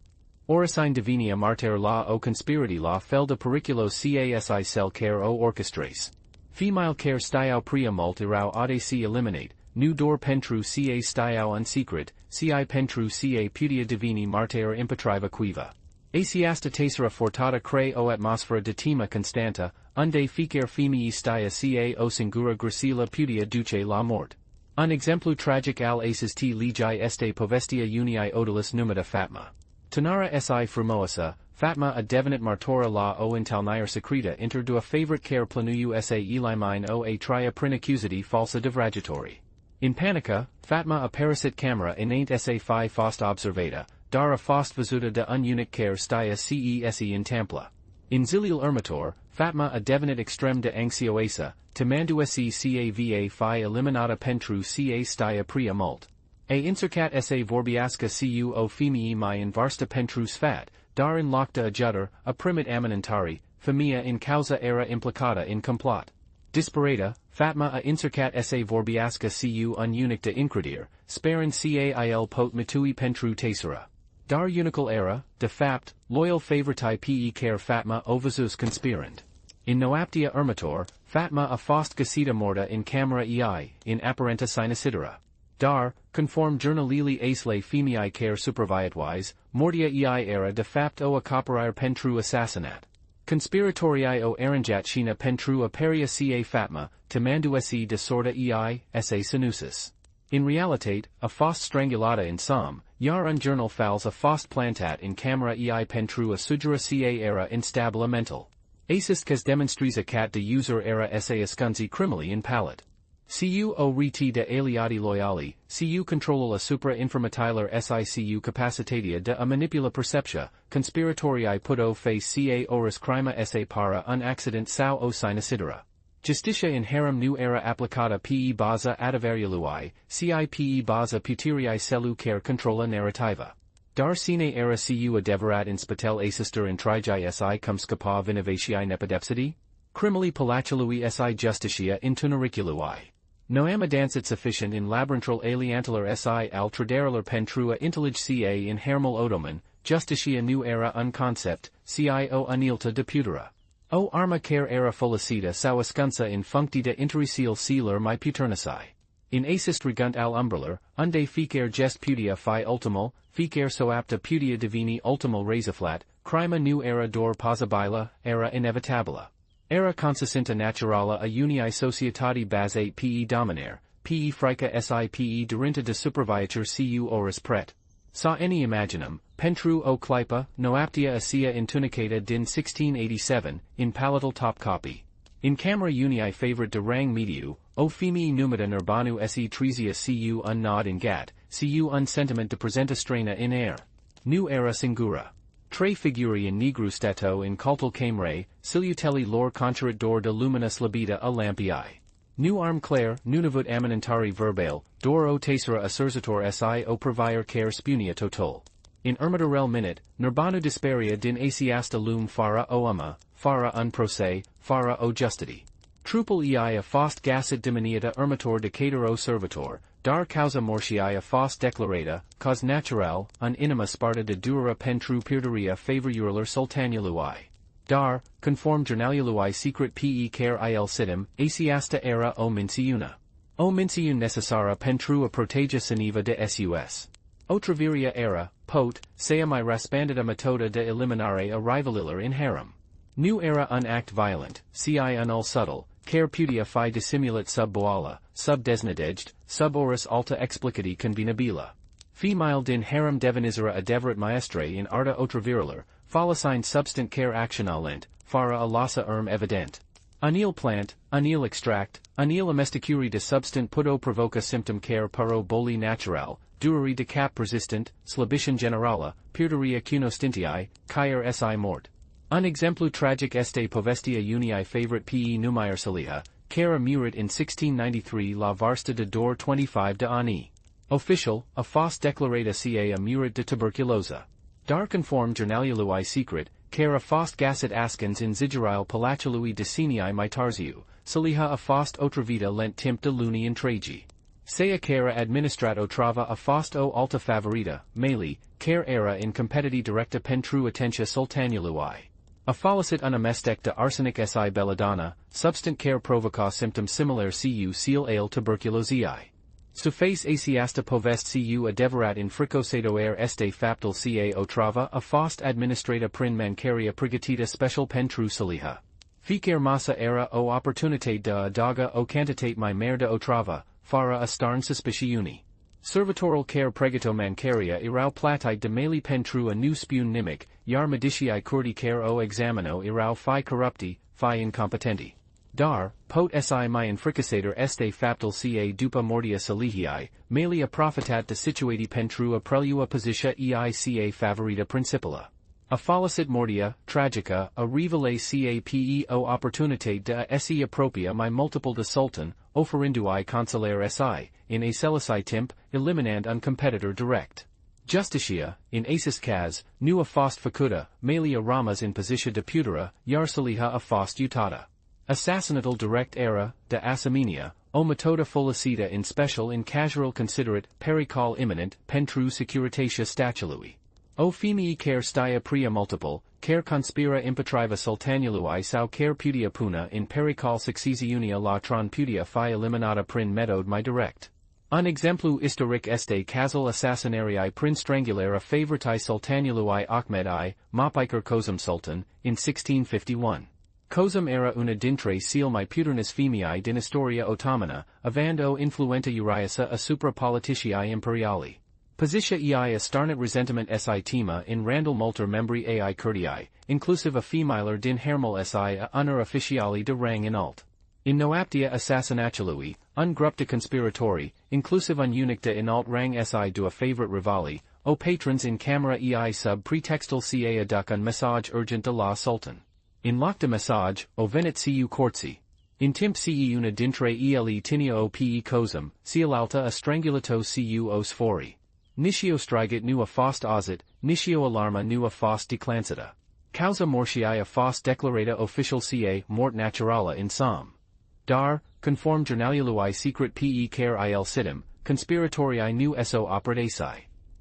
Oricine divinia marter la o conspirati la fel de periculo casi cel care o orchestres. Female care stiau pria mult irau audaci eliminate, nu dor pentru ca stiau un secret, ci pentru ca putia divini marter impetriva quiva. Asiasta tessera fortata cre o atmosfera de tema constanta, unde ficer femii stia ca o singura gracila putia duce la mort. Un exemplu tragic al aces t legi este povestea unii odalis numida Fatma. Tenara si frumoasa, Fatma a devenit martora la o intalnire secreta inter dua favorite care planuyu sa elimine o a tria prinacusity falsa divragitori. In panica, Fatma a parasit camera inant sa fi fost observata, dar a fost vazuta de un unic care stia cese in tampla. In zilial ermator, Fatma a devenit extrem de anxioasa, temanduesi cava fi eliminata pentru ca stia pria mult. A încercat sa vorbiasca cu o femii mai in varsta pentru sfat, dar in locta adjutor, a primit aminantari, femia in causa era implicata in complot. Disparata, Fatma a încercat sa vorbiasca cu un unic de incredir, sparin cail pot mitui pentru tessera. Dar unical era, de fapt, loyal favoritai pe care Fatma o vazus conspirand. In noaptia ermator, Fatma a fost gasita morta in camera ei, in apparenta sinusidera. Dar, conform Jurnalili aisle femii care superviatwise, mortia ei era de fapt o accoparire pentru assassinat. Conspiratorii o arranjat shina pentru a peria ca Fatma, temanduesi de sorta ei, sa sinusis. In realitate, a fost strangulata in som, yar un journal fals a fost plantat in camera ei pentru a sugera ca era instabila mental. Acis cas demonstris a cat de user era sa ascunzi crimili in palat. Cu o reti de aliati loyali, cu controlul a supra informatilar sicu capacitatia de a manipula perceptia, conspiratorii puto face ca oris crima sa para un accident sau o sinusidera. Justitia in Harem nu era applicata pe baza adaverialui, ci pe baza puterii celu care controla narrativa. Dar sine era cu adeverat in spatel asister in trigi si cum scapa vinovatii nepidepsidi? Crimili palachilui si justitia in tunericului. Noam adancit sufficient in labyrinthal aliantalar si al traderalar pentrua intellig ca in Haremul Otoman, justitia nu era un concept, cio unilta de putera. O arma care era folicita sau ascunsa in functi de intericil sealer mi puternici. In assist regunt al umbralar, unde ficer gest putia fi ultimul, ficer so apta putia divini ultimul razaflat, crima nu era dor possibila, era inevitabila. Era consisinta naturala a unii societati basate pe dominare, pe frica si pe derinta de superviatur cu oris pret. Sa any imaginum, pentru o clipa, noaptia asia intunecata din 1687, in palatal top copy. In camera unii favorite de rang mediu, o femii numida nurbanu se trisia cu un nod in gat, cu un sentiment de presenta strena in air. Nu era singura. Tre figuri in nigru stato in cultal camere, silutelli lor concerit dor de luminus labida a lampii. Nu arm clare, nunavut aminantari verbale, dor o tessera asserzator si o provire care spunia total. In ermatorel minute, nurbanu disperia din asiasta lum fara o ama, fara un proce, fara o justity. Trupel ei a fost gasit diminiata ermator decatur o servator, dar causa mortii a fost declarata, cause natural, un inima sparta de dura pentru purderia favoriular sultanului. Dar, conform Jurnalului secret pe care il sitem, aceasta era o mențiune. O mențiune necesară pentru a proteja siniva de sus. Otraviria era, pot, sea mai răspândida metoda de eliminare a rivalilor in harem. Nu era un act violent, ci unul subtle, care putea fi dissimulat sub boala, sub desnădejde, sub oris alta explicati convenabila. Female din harem devenizera adevărat maestre in arta otravirilor, folosind substant care actionalent, fără a lasa evident. Anil plant, anil extract, anil amestecuri de substant puto provoca symptom care paro boli natural, dureri de cap resistant, slabician generala, purderia cunostintii, caer si mort. Un exemplu tragic este povestea unii favorite pe numier saliha, care murit in 1693 la varsta de dor 25 de ani. Official, a fost declarada ca a murit de tuberculosa. Dar conform Jurnalului secret, care a fost gasit ascens in zigeril Palatiului decenii mai tarziu, saliha a fost otravita lent timp de luni întregi. Sea care administrat otrava a fost o alta favorita, meli, care era in competiti directa pentru atenția sultanului. A folosit un amestec de arsenic si belladonna, substant care provoca symptom similar cu seal ale tuberculosiei. Suface aceasta poveste cu adevărat in fricosadoer este faptul ca otrava a fost administrata prin mancaria pregătită special pentru saliha. Fiecare masa era o oportunitate de adaga o cantitate mai mare de otrava, fără a starn suspiciuni. Servitorul care pregăto mancaria erau platite de meli pentru a nu spun nimic, iar medicii curdi care o examino erau fi corrupti, fi incompetenti. Dar, pot si mai înfricosator este faptul ca după mortia salihii, meli a profitat de situati pentru a prelua posiția ei ca favorita principala. A folosit mortia, tragica, a rivale ca pe o oportunitate de a si apropia mai multiple de sultan, oferindu-i consolare si, in acelici timp, eliminand un competitor direct. Justicia, in acis caz, nu a fost facuta, meli a ramas in posiția de putere, iar saliha a fost uitata. Assassinatal direct era, de asamenia, o metoda folosita in special in casual considerate, pericol imminent, pentru securitatea statului. O femii care stia pria multiple, care conspira impetriva sultanului sau care putea puna in pericol succesiunia la tron putea fi eliminata prin metode mai direct. Un exemplu istoric este cazul assassinarii prin strangulare favoritai sultanului Ahmed I, Mapiker Kozum Sultan, in 1651. Kozum era una dintre cele mai puternis femii din istoria Otomana, având o influența uriașă asupra politicii imperiali. Posiția ei starnat resentiment si tema in randul multor membri ai curtii, inclusiv a femeiler din Haremul si a unor oficiali de rang înalt. In noaptea assassinatului, un grup de conspiratori, inclusiv un unic de înalt rang si de a favorite rivali, o patrons in camera ei sub pretextul ca aduc un mesaj urgent de la sultan. In loc de mesaj, o venit cu corții. In timp ce una dintre ele tinea o pe cozum, cealaltă a strangulato cu o sfori. Nicio strigat nu a fost auzit, nicio alarma nu a fost declansata. Causa mortii a fost declarata official ca mort naturală in som. Dar, conform Jurnalului secret pe care il sitem, conspiratorii nu so operați.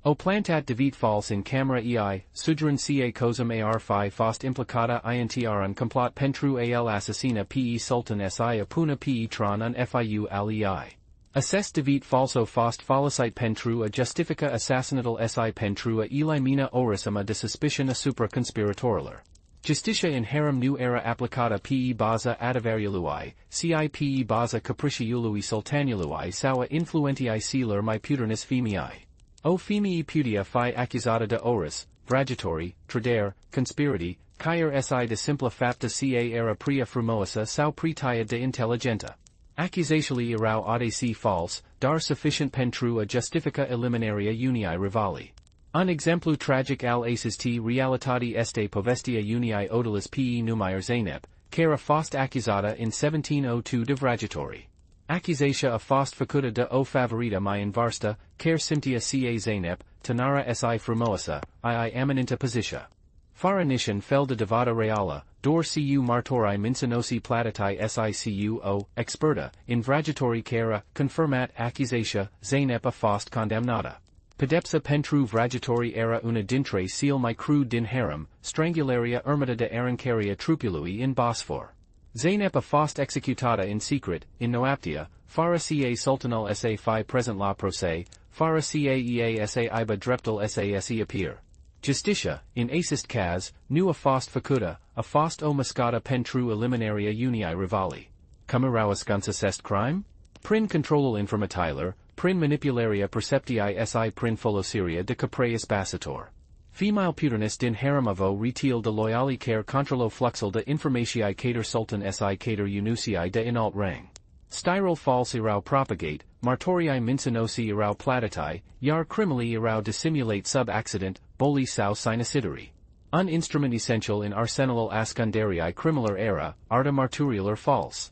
O plantat devit fals in camera ei, suggerin ca cozum ar fi fost implicata intr un complot pentru al assassina pe sultan si a puna pe tron un fiu alii. Assess devit falso fost folosite pentru a justifica assassinatal si pentru a elimina orisima de suspicion asupra conspiratorilor. Justicia in harem nu era applicata pe baza adeveriului, ci pe baza capriciului sultanului sau a influentii celor mai puternis femii. O femii putea fi accusata de oris, vragitori, trader, conspirati, caer si de simpla fapta ca era pria frumoasa sau pretia de intelligenta. Accusațiile erau adesi fals, dar sufficient pentru a justifica eliminaria unii rivali. Un exemplu tragic al acesti realitati este povestea unii odalis pe numier Zeynep, care a fost accusata in 1702 de vragitori. Accuzația a fost făcută de o favorita mai în vârstă, care simțea ca Zeynep, tânăra si frumoasă, ai eminentă poziția. Fără niciun fel de dovadă reală, doar cu martorii mincinosi platitai sicu o experta, in vragitori care, confirmat accuzația, Zeynep a fost condamnată. Pedepsa pentru vrăjitorii era una dintre cele mai crude din harem, strangularea urmată de arancaria trupului in Bosfor. Zainab a fost executată in secret, in noaptea, fără ca sultanul sa fi present la proces, fără ca sa iba dreptul să appear. Justicia, in acest caz, nu a fost făcută, a fost o mascata pentru eliminarea unii rivali. Cum erau ascunsas est crime? Prin controlul informatiler, prin manipularea perceptii si prin folosirea de către spasitor. Female puternis din harem avo retil de loyali care controlo fluxul de informatii cater sultan si cater unusii de inalt rang. Styrol false erau propagate, martorii mincinosi erau platitai, iar crimili erau dissimulate sub accident, boli sau sinucideri. Un instrument essential in arsenalul ascunderii criminal era, arta marturialer false.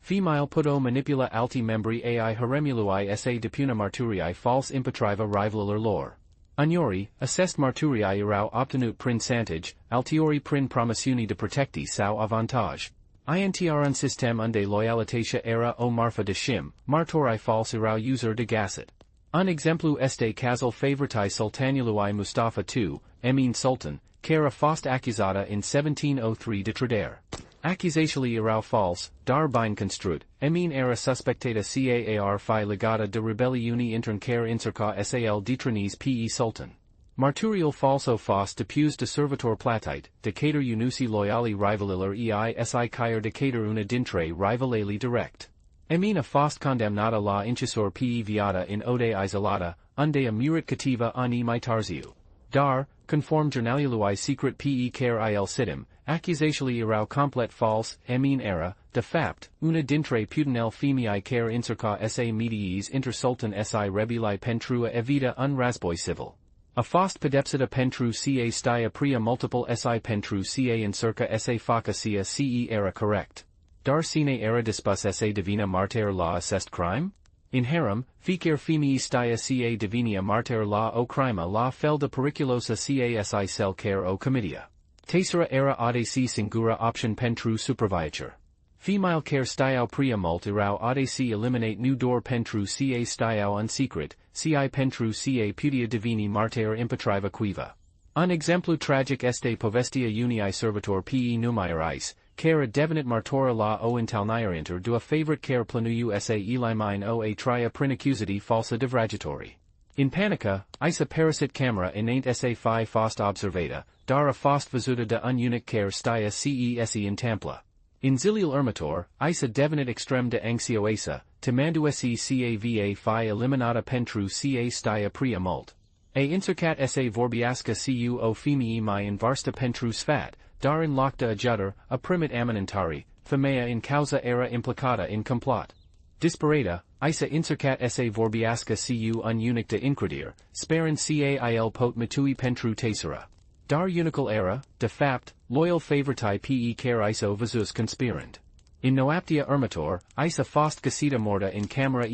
Female puto manipula alti membri ai haremului sa depuna marturii false impetriva rivaler lor. Unyori, assest marturii erau obtenut prin santage, altiori prin promisiuni de protecti sau avantage. Intr un sistem unde loyalitatea era o marfa de shim, martorii false erau user de gasset. Un exemplu este cazul favoritai sultanului Mustafa II, Emin Sultan, care a fost accusata in 1703 de trădare. Accuzațiile erau false, dar bine construit, Emin era suspectata caar fi legata de rebeliuni intern care încerca sal detrănis pe sultan. Marturial falso fost depus de servitor platite, de cater unusi loyali rivalilor si caer de cater una dintre rivaleli direct. Emin a fost condamnata la incisor pe viata in ode isolata, unde a murit cativa ani mai tarziu. Dar, conform Jurnalului secret pe care il sitem, accuzațiile erau complet false, Emin era, de fapt, una dintre putinel femei care încerca sa mediis inter sultan si rebeli pentru a evita un război civil. A fost pedepsita pentru ca stia pria multiple si pentru ca încerca sa faca ce era corect. Dar cine era dispus sa divina martyr la acest crime? In harem, fiecare femei stia ca divina martyr la o crima la fel de periculosa ca si cel care o comedia. Tercera era adc singura option pentru supraviețuire. Female care stiau pria mult erau adc eliminate nu dor pentru ca stiau un secret, ci pentru ca putea divini martyr impetriva cuiva. Un exemplu tragic este povestea unii servitor pe numerais, care devenit martora la o intalnierinter do a favorite care planuiu sa elimine o a tria prin accusati falsa de vrăjitori. In panica, isa parasit camera inant sa fi fost observata, dar a fost văzută de un unic care stia cesi in tampla. In zilil următor, isa devenit extrem de anxioasa, temandu-se cava fi eliminata pentru ca stia pria mult. A încercat sa vorbească cu o femei mai în vârstă pentru sfat, dar în loc de ajutor, a primit amenințări, femeia in cauza era implicata in complot. Disperata, isa încercat sa vorbească cu un unic de incredir, sperând cail pot mitui pentru tercera. Dar unicul era, de fapt, loyal favoritai pe care iso văzus conspirând. In noaptea următor, isa fost găsită morta in camera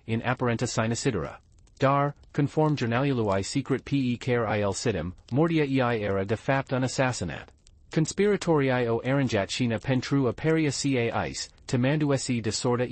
in aparenta sinucidera. Dar, conform Jurnalului secret pe care il sitem, mortia era de fapt un assassinat. Conspiratorii o arranjat shina pentru apperia ca temandu-se de sorta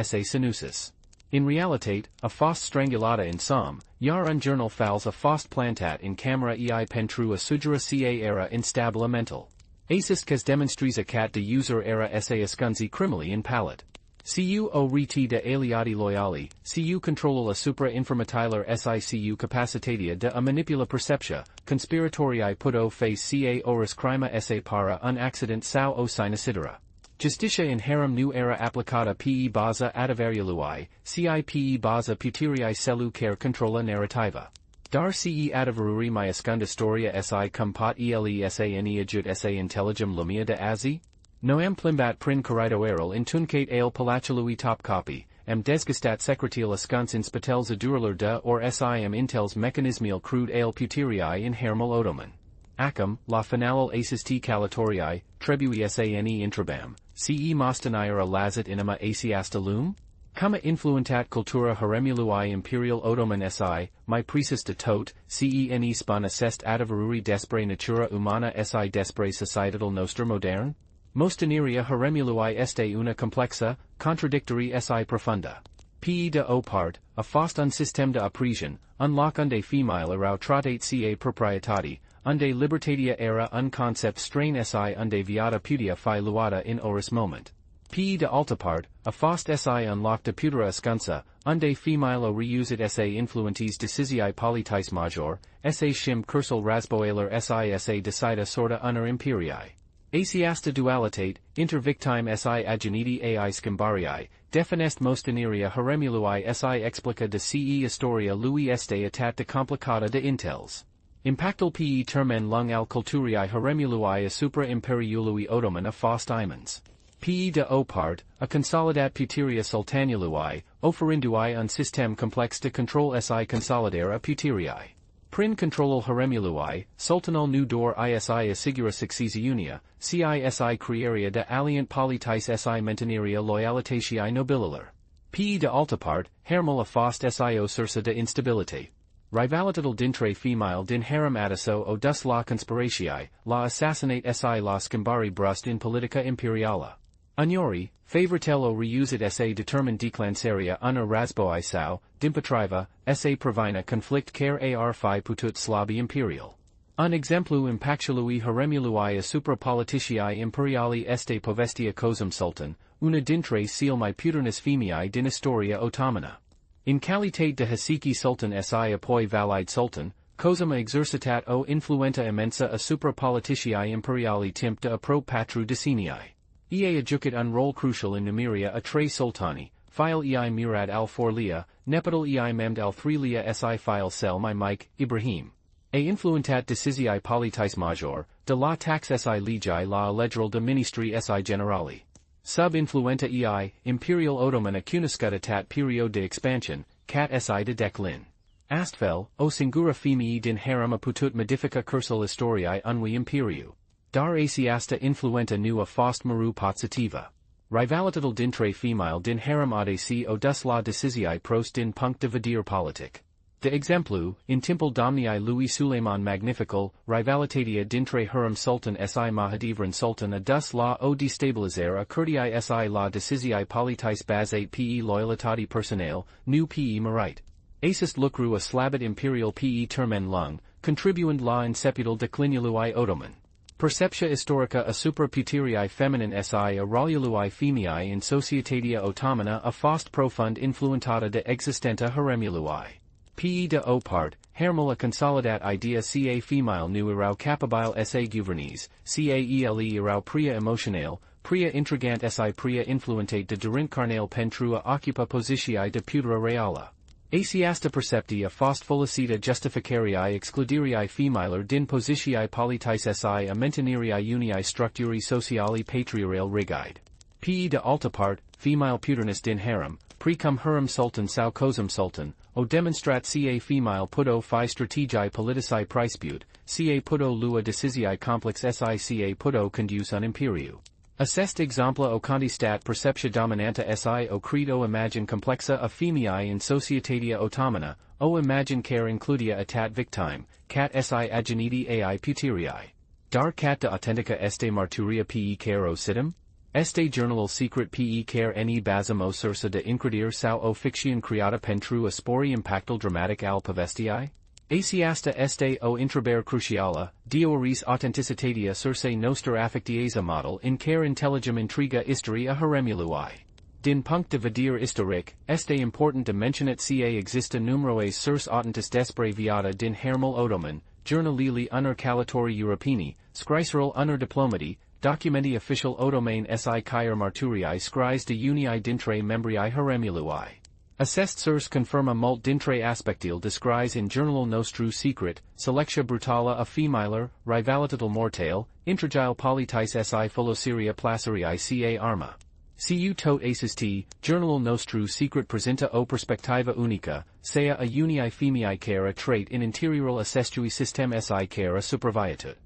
sa sinusis. In realitate, a fost strangulata in somme, iar un journal fals a fost plantat in camera pentru a sugera ca era instabila mental. Acest cas demonstriza cat de user era sa ascunzi crimili in palat. Cu o reti de aliati loyali, cu controlul asupra informatiler sicu capacitatea de a manipula percepția, conspiratorii puto face ca oris crima sa para un accident sau o sinucidera. Justicia in harem nu era applicata pe baza adevărului, ci pe baza puterii celu care controla narrativa. Dar ce adevăruri mai ascund istoria si cum pot ele ajut sa intelligem lumea de azi? Noam plimbat prin corridoarul întunecate al palacului topkapi, am desgastat secretil ascuns in spitels adurler de or sim intels mecanismil crude al puterii in Haremul Otoman. Acum, la finalul acesti călătoriei, trebui sane intrabam, ce mostenire lazat inima asiasta lum? Cum influentat cultura Haremului imperial Otoman si, mai precis de tot, cene spun assest adevăruri despre natura umana si despre societal nostru modern? Mostenarea Haremului este una complexa, contradictory si profunda. Pe de o part, a fost un système de oppression, un loc unde female erau tratate ca proprietati, unde libertatea era un concept strain si unde viata putea fi luata in oris moment. Pe de alta part, a fost si un loc de putere ascunsa, unde female reusit sa influentis decisii politis major, sa shim cursal rasboiler sa decida sorta unor imperii. Asiasta dualitate, inter victime si ageniti ai scambarii, definest mostineria haremului si explica de ce historia lui este atat de complicata de intels. Impactul pe termen lung al culturii haremului asupra imperiului Otoman a fost imens. Pe de o part, a consolidat puteria sultanului, oferindui un sistem complex de control si consolidare a puterii. Prin controlul haremului, sultanul nu dor isi asigura succesiunia, cisi crearia de alient politis si menteneria loyalitatii nobililor. Pe de alta part, Haremul a fost sio sursa de instabilitate. Rivalitatul dintre female din harem adiso o dus la conspiratii, la assassinate si la schimbari brust in politica imperiala. Unyori, favoritel o reusit sa determined declansaria unor rasboi sau, dimpatriva, sa provina conflict care ar fi putut slabi imperial. Un exemplu impactului haremului asupra politicii imperiali este povestea cozum sultan, una dintre cele mai puternis femei din istoria otomana. In calitate de hasiki sultan si apoi valide sultan, cozum a exercitat o influenta immensa asupra politicii imperiali timp de apro patru decenii. Ea adjucat un rol crucial in numeria a tre sultani, file ei murad al forlia, nepatal ei memd al threlia si file sel my Mike, Ibrahim. A influentat decisii politis major, de la tax si legii la elegral de ministri si generali. Sub influenta ei, imperial Otoman acunascutatat period de expansion, cat si de declin. Astfel, o singura femii din harem aputut modifica cursal historiae unui imperiu. Dar asiasta influenta nu a fost maru positiva. Rivalitatul dintre female din harem adesi o dus la decisii prost din punct de vedere politic. De exemplu, in timpul domniei lui Suleiman Magnifical, rivalitatea dintre harem sultan si Mahadevran sultan a dus la o destabilizare a curtii si la decisii politis bazate pe loyalitati personale, nu pe merit. Asist lucru a slabit imperial pe termen lung, contribuend la inseputal declinului Otoman. Perceptia historica asupra puterii feminin si a roliului femei in societatea otomana a fost profund influentata de existenta haremului. Pe de o part, Haremul a consolidat idea ca female nu erau capabile sa guvernis, caele erau pria emotionale, pria intrigant si pria influentate de durint carnale pentru a occupa positii de putere reala. Asiasta percepti a fost felicita justificarii excluderii femiler din positii politis si a mentenerii unii structuri sociali patriarale rigide. Pe de alta part, female puternis din harem, precum harem sultan sau cozum sultan, o demonstrat ca female puto fi strategii politici priceput, ca puto lua decisii complex si ca puto conduce un imperiu. Assest exempla o condistat perceptia dominanta si o credo imagine complexa a femei in societatea otomana, o imagine care includia atat victime, cat si ageniti ai puterii. Dar cat de authentica este marturia pe care o situm? Este Jurnalul secret pe care ne bazăm o sursa de incredere sau o ficțion creata pentru a spori impactul dramatic al povestii? Asiasta este o intraber cruciala, dioris authenticitatea surse noster affectieza model in care intelligem intriga istoria haremului. Din punct de vedere istoric, este important de mentionat ca exista numeroase surs autentis despre viata din Haremul Otoman, jurnalili unor călătorii europeni, scriserul unor diplomati, documenti official Otoman si cair marturii scris de unii dintre membrii Haremului. Assest surs confirma mult dintre aspectil descris in Jurnalul nostru secret, selectia brutala a femiler, rivalitatul mortale, intragile politis si folosiria placerii ca arma. Cu tot asisti, Jurnalul nostru secret presenta o perspectiva unica, sea a unii femei care a trait in interiorul assestui system si care a supraviatut.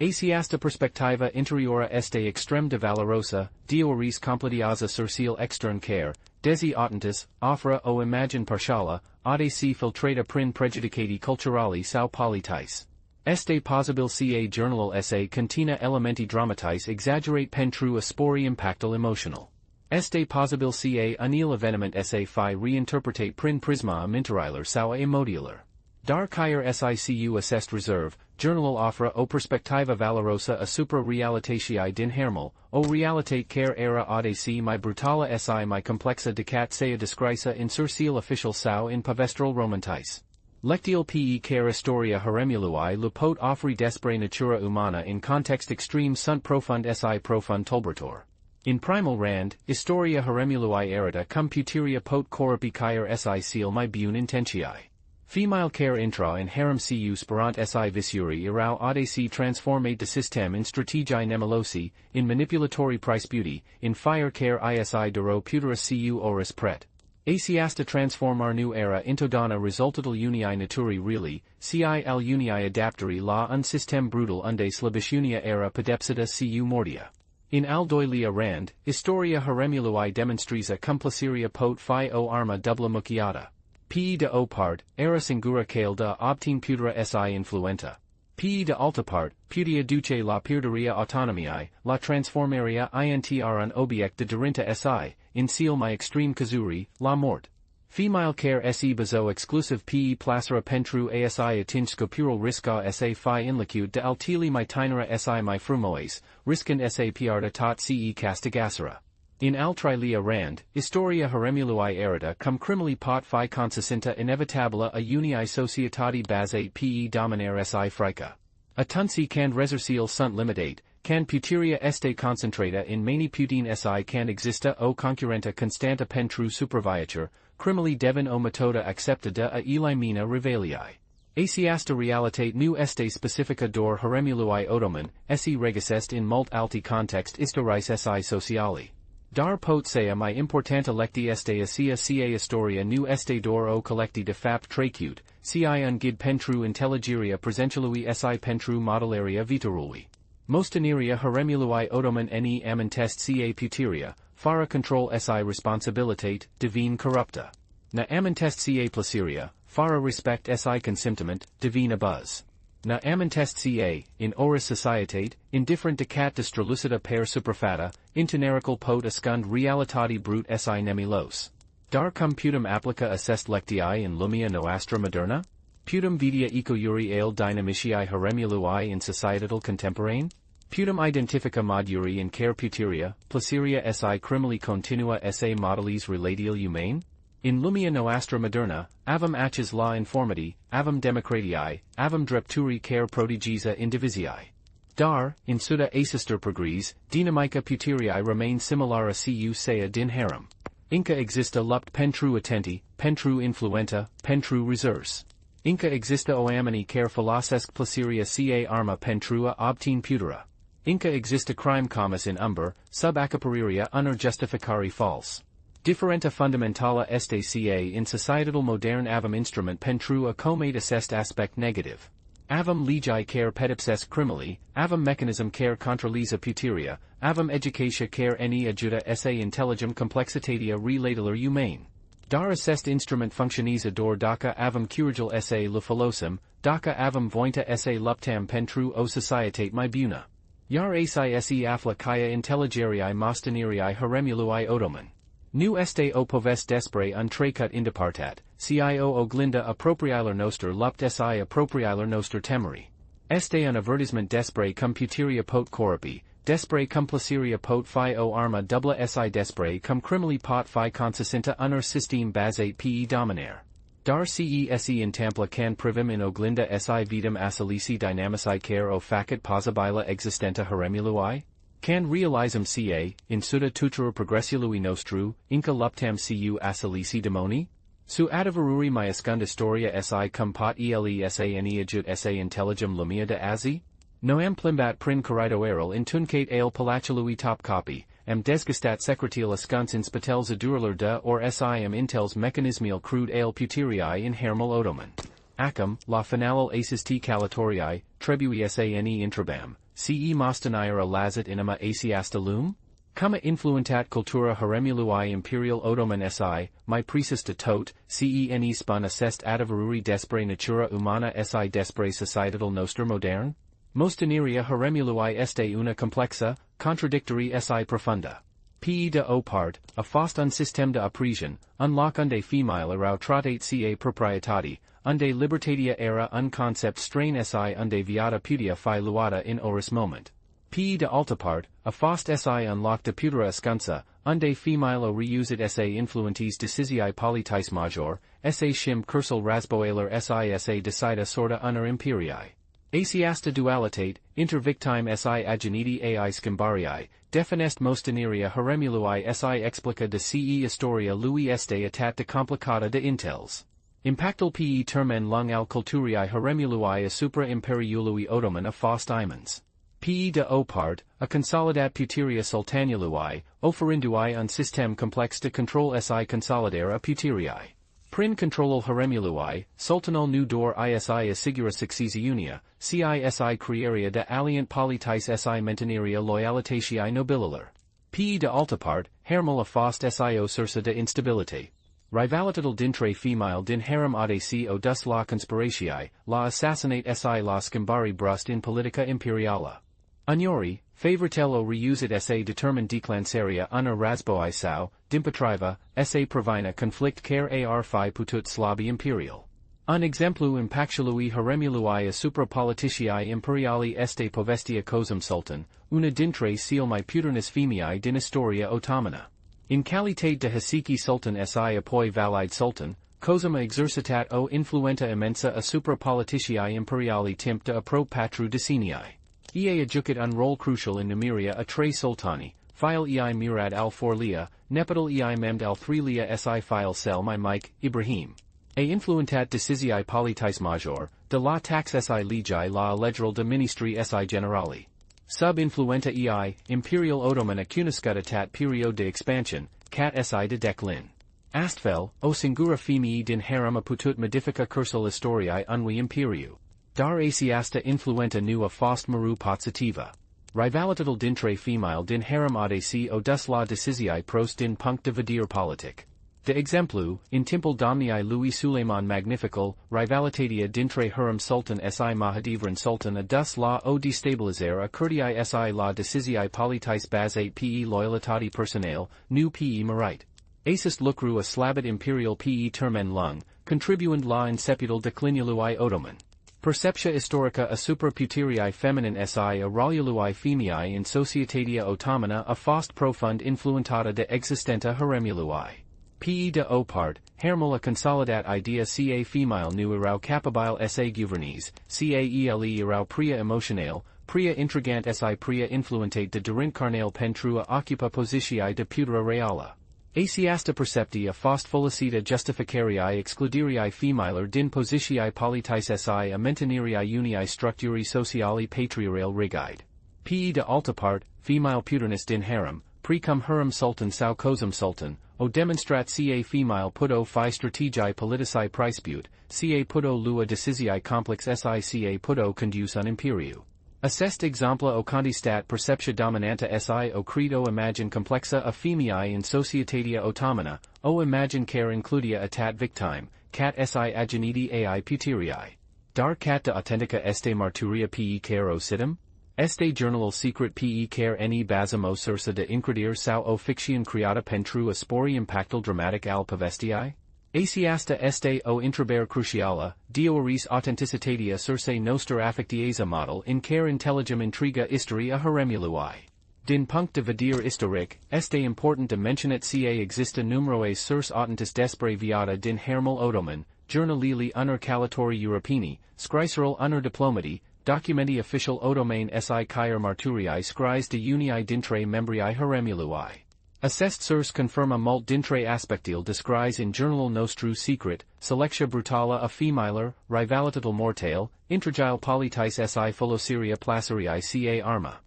Asiasta perspectiva interiora este extrem de valorosa, dioris completiaza sursil extern care, desi autentis, offra o imagine partiala, adesi filtrata prin prejudicati culturali sau politis. Este possibil ca Jurnalul sa contina elementi dramatis exaggerate pentru a spori impactul emotional. Este posibil ca unil evenement sa fi reinterpretate prin prisma minteriler sau a modular. Dar care sicu assessed reserve, Jurnalul offre o perspectiva valorosa asupra realitatiei din Haremul, o realitate care era audaci mai brutala si mai complexa decat sea descrisa in sursil official sau in Povestrul romantis. Lectial pe care istoria Haremului le pot offri despre natura umana in context extreme sunt profund si profund tulburător. In primal rand, istoria Haremului erita cum puterea pot corrupi care si seal mai bun intentiae. Female care intra in harem cu sperant si visuri erau audaci transformate de system in strategii nemelosi, in manipulatory price beauty, in fire care isi duro putera cu oris pret. Asiasta transformar nu era intodana resultatul unii naturi reali, cil unii adaptari la un system brutal unde slabishunia era pedepsida cu mortia. In al doilia rand, istoria Haremului demonstrisa complaceria pot fi o arma dubla muciata. Pe de o part, era singura cale de obtin putera si influenta. Pe de alta part, putea duce la pierderia autonomiae, la transformaria intr un obiect de dorinta si, in seal mai extreme cazuri, la mort. Female care se bazo exclusive pe placera pentru asi atinge scopural risca sa fi inlicude de altili mai tinera si mai frumoes, riscand sa piarda tot ce castigasera. In altrilia rand, istoria Haremului erita cum crimili pot fi consisinta inevitabila a unii societati bazate pe dominare si frica. Atunci cand resercial sunt limitate, can puteria este concentrata in mani putin si can exista o concurrenta constanta pentru superviatur, crimili devin o metoda acceptada a elimina rivaliae. Asiasta realitate nu este specifica dor Haremului Otoman, se regissest in mult alti context istoris si sociali. Dar pot sea mai importanta lecti este asia ca historia nu este dor o collecti de fapt trecut, ci un gid pentru intelligeria presentialui si pentru modelaria vitorului. Mosteniria Haremului Otoman ne amintest ca puteria, fără control si responsabilitate, divine corrupta. Na amintest ca placeria, fără respect si consimtiment, divine abuz. Na amintest ca, in oris societate, indifferent decat destrolucida per superfata, intunerical pot ascund realitati brut si nemilos. Dar cum putem applica assest lectii in lumia noastra moderna? Putem vidia ecoiuri ale dynamiciae Haremului in societal contemporane? Putem identifica moduri in care puteria, placeria si crimili continua sa modelis relatial humane? In lumia noastra moderna, avem aces la informity, avem democratiae, avem drepturi care prodigisa indivisiae. Dar, in suda asister progres, dinamica puteriae remain similara cu sea din harem. Inca exista lupt pentru attenti, pentru influenta, pentru reserse. Inca exista oamini care filosesc placeria ca arma pentrua obtin putera. Inca exista crime commis in umber, sub accapariria unor justificari false. Differenta fundamentala este ca in societal modern avem instrument pentru a comate assest aspect negative. Avem legii care pedipsesc crimili, avem mechanism care contralisa puteria, avem educatia care ne ajuda sa intelligem complexitatea relataler humane. Dar assest instrument functioniza dor daca avem curigil sa le filosum, daca avem vointa sa luptam pentru o societate mai buna. Iar asi se afla kaya intelligeriae mostenirii Haremului Otoman. Nu este o poveste despre un trecut indepartat, cio oglinda approprialer noster lupt si approprialer noster temeri. Este un avertisement despre cum puteria pot corrupi, despre cum placeria pot fi o arma dubla si despre cum crimili pot fi consisinta unor system bazate pe dominare. Dar cese intampla can privim in oglinda si vitam asilisi dynamici care o facet posibila existenta Haremului? Can realizum ca, in suda tutura progressiului nostru, inca luptam cu asilisi demoni? Su adavaruri mai ascund historia si cum pot ele sa eniajut sa intelligem lumia de azi? Noam plimbat prin corridoeril întunecate ale palacului top copy, am desgastat secretil ascuns in spitels adurler de or sim intels mechanismial crude ale puteriae in Haremul Otoman. Acum, la finalul asis t călătoriei, trebui sane intrabam, ce mostenirea lazat inima asiasta lum? Cumma influentat cultura Haremului imperial Otoman si, mai precis de tot, cene spun assest adavaruri despre natura umana si despre societal nostr modern? Mostenirea Haremului este una complexa, contradictory si profunda. Pe de o part, a fost un système de oppression, unlock unde female erau tratate ca proprietati, unde libertatia era un concept strain si unde viata putia fi luata in oris moment. Pe de alta part, a fost si unlock de putera ascunsa, unde female reusit sa influentis decisii politis major, sa shim cursal rasboaler sa decida sorta unor imperii. Asiasta dualitate, inter victime si ageniti ai scimbarii, definest mostineria Haremului si explica de ce historia lui este atat de complicata de intels. Impactul pe termen lung al culturii Haremului asupra imperiului Otoman a fost imens. Pe de o part, a consolidat puteria sultaniului, oferindui un sistem complex de control si consolidare a puterii. Prin controlul Haremului, sultanul nu dor isi asigura succesiunia, cisi crearia de alient politis si menteneria loyalitatii nobililor. Pe de alta part, Haremul a fost sio sursa de instabilitate. Rivalitatul dintre female din harem adc o dus la conspiratii, la assassinate si la schimbari brust in politica imperială. Uneori, favoritel o reusit sa determined declansaria una rasboi sau, dimpotriva, sa provina conflict care ar fi putut slabi imperial. Un exemplu impactului Haremului asupra politicii imperiali este povestea cozum sultan, una dintre cele mai puternis femei din istoria otomana. In calitate de Hasiki sultan si apoi valide sultan, cozum a exercitat o influenta immensa asupra politicii imperiali timp de apro patru decenii. Ea adjucat un rol crucial in numeria a tre sultani, file ei murad al forlia, nepatal ei memd al threlia si file sel my Mike, Ibrahim. A influentat decisii politis major, de la tax si legii la elegral de ministri si generali. Sub influenta ei, imperial Otoman acunascutatat period de expansion, cat si de declin. Astfel, o singura femii din harem a putut modifica cursul istoriei unui imperiu. Dar asiasta influenta nu a fost maru pozitiva. Rivalitatul dintre female din harem adc o dus la decisii prost din punct de vedere politic. De exemplu, in timpul domniei lui Suleiman Magnifical, rivalitatea dintre harem sultan si Mahadevran sultan a dus la o destabilizare a curtii si la decisii politis bazate pe loyalitati personale, nu pe merit. Acest lucru a slabit imperial pe termen lung, contribuend la inseputul declinului Otoman. Percepția istorica asupra puterii feminin si a rolului femei in societatea otomana a fost profund influentata de existenta Haremului. Pe de o part, Haremul a consolidat idea ca female nu erau capabile sa guvernis, ca ele erau pria emoțional, pria intrigant si pria influentate de durint carnal pentru a occupa posiții de putere reală. Asiasta percepti a fost folosita justificarii excluderii femiler din posiții politis si a mentenerii unii structurii sociali patriarchal rigide. Pe de alta part, female puternis din harem, precum harem sultan sau cozum sultan, o demonstrat ca female puto fi strategii politici priceput, ca puto lua decisii complex si ca puto conduce un imperiu. Acest exempla o condistat percepția dominanta si o credo imagine complexa a femei in societatea otomana, o imagine care includia atat victime, cat si ageniti ai puterii. Dar cat de autentica este marturia pe care o sitem? Este Jurnalul secret pe care ne bazăm o sursa de incredere sau o ficțiune creata pentru a spori impactul dramatic al povestiei? Asiasta este o întrebare crucială, deoris autenticitatea sursei nostra affectieza model in care intelligem intriga istoria Haremului. Din punct de vedere istoric, este important de menționat ca există numeroase surs autentis despre viața din Haremul Otoman, jurnalili unor călătorii europeni, scrisorul unor diplomati, documenti official Otoman si care marturii scris de unii dintre membrii Haremului. Acest surs confirma mult dintre aspectil descris in Jurnalul nostru secret, selecția brutală a femeilor, rivalitatul mortal, intrigile politis si folosirea placerii ca arma.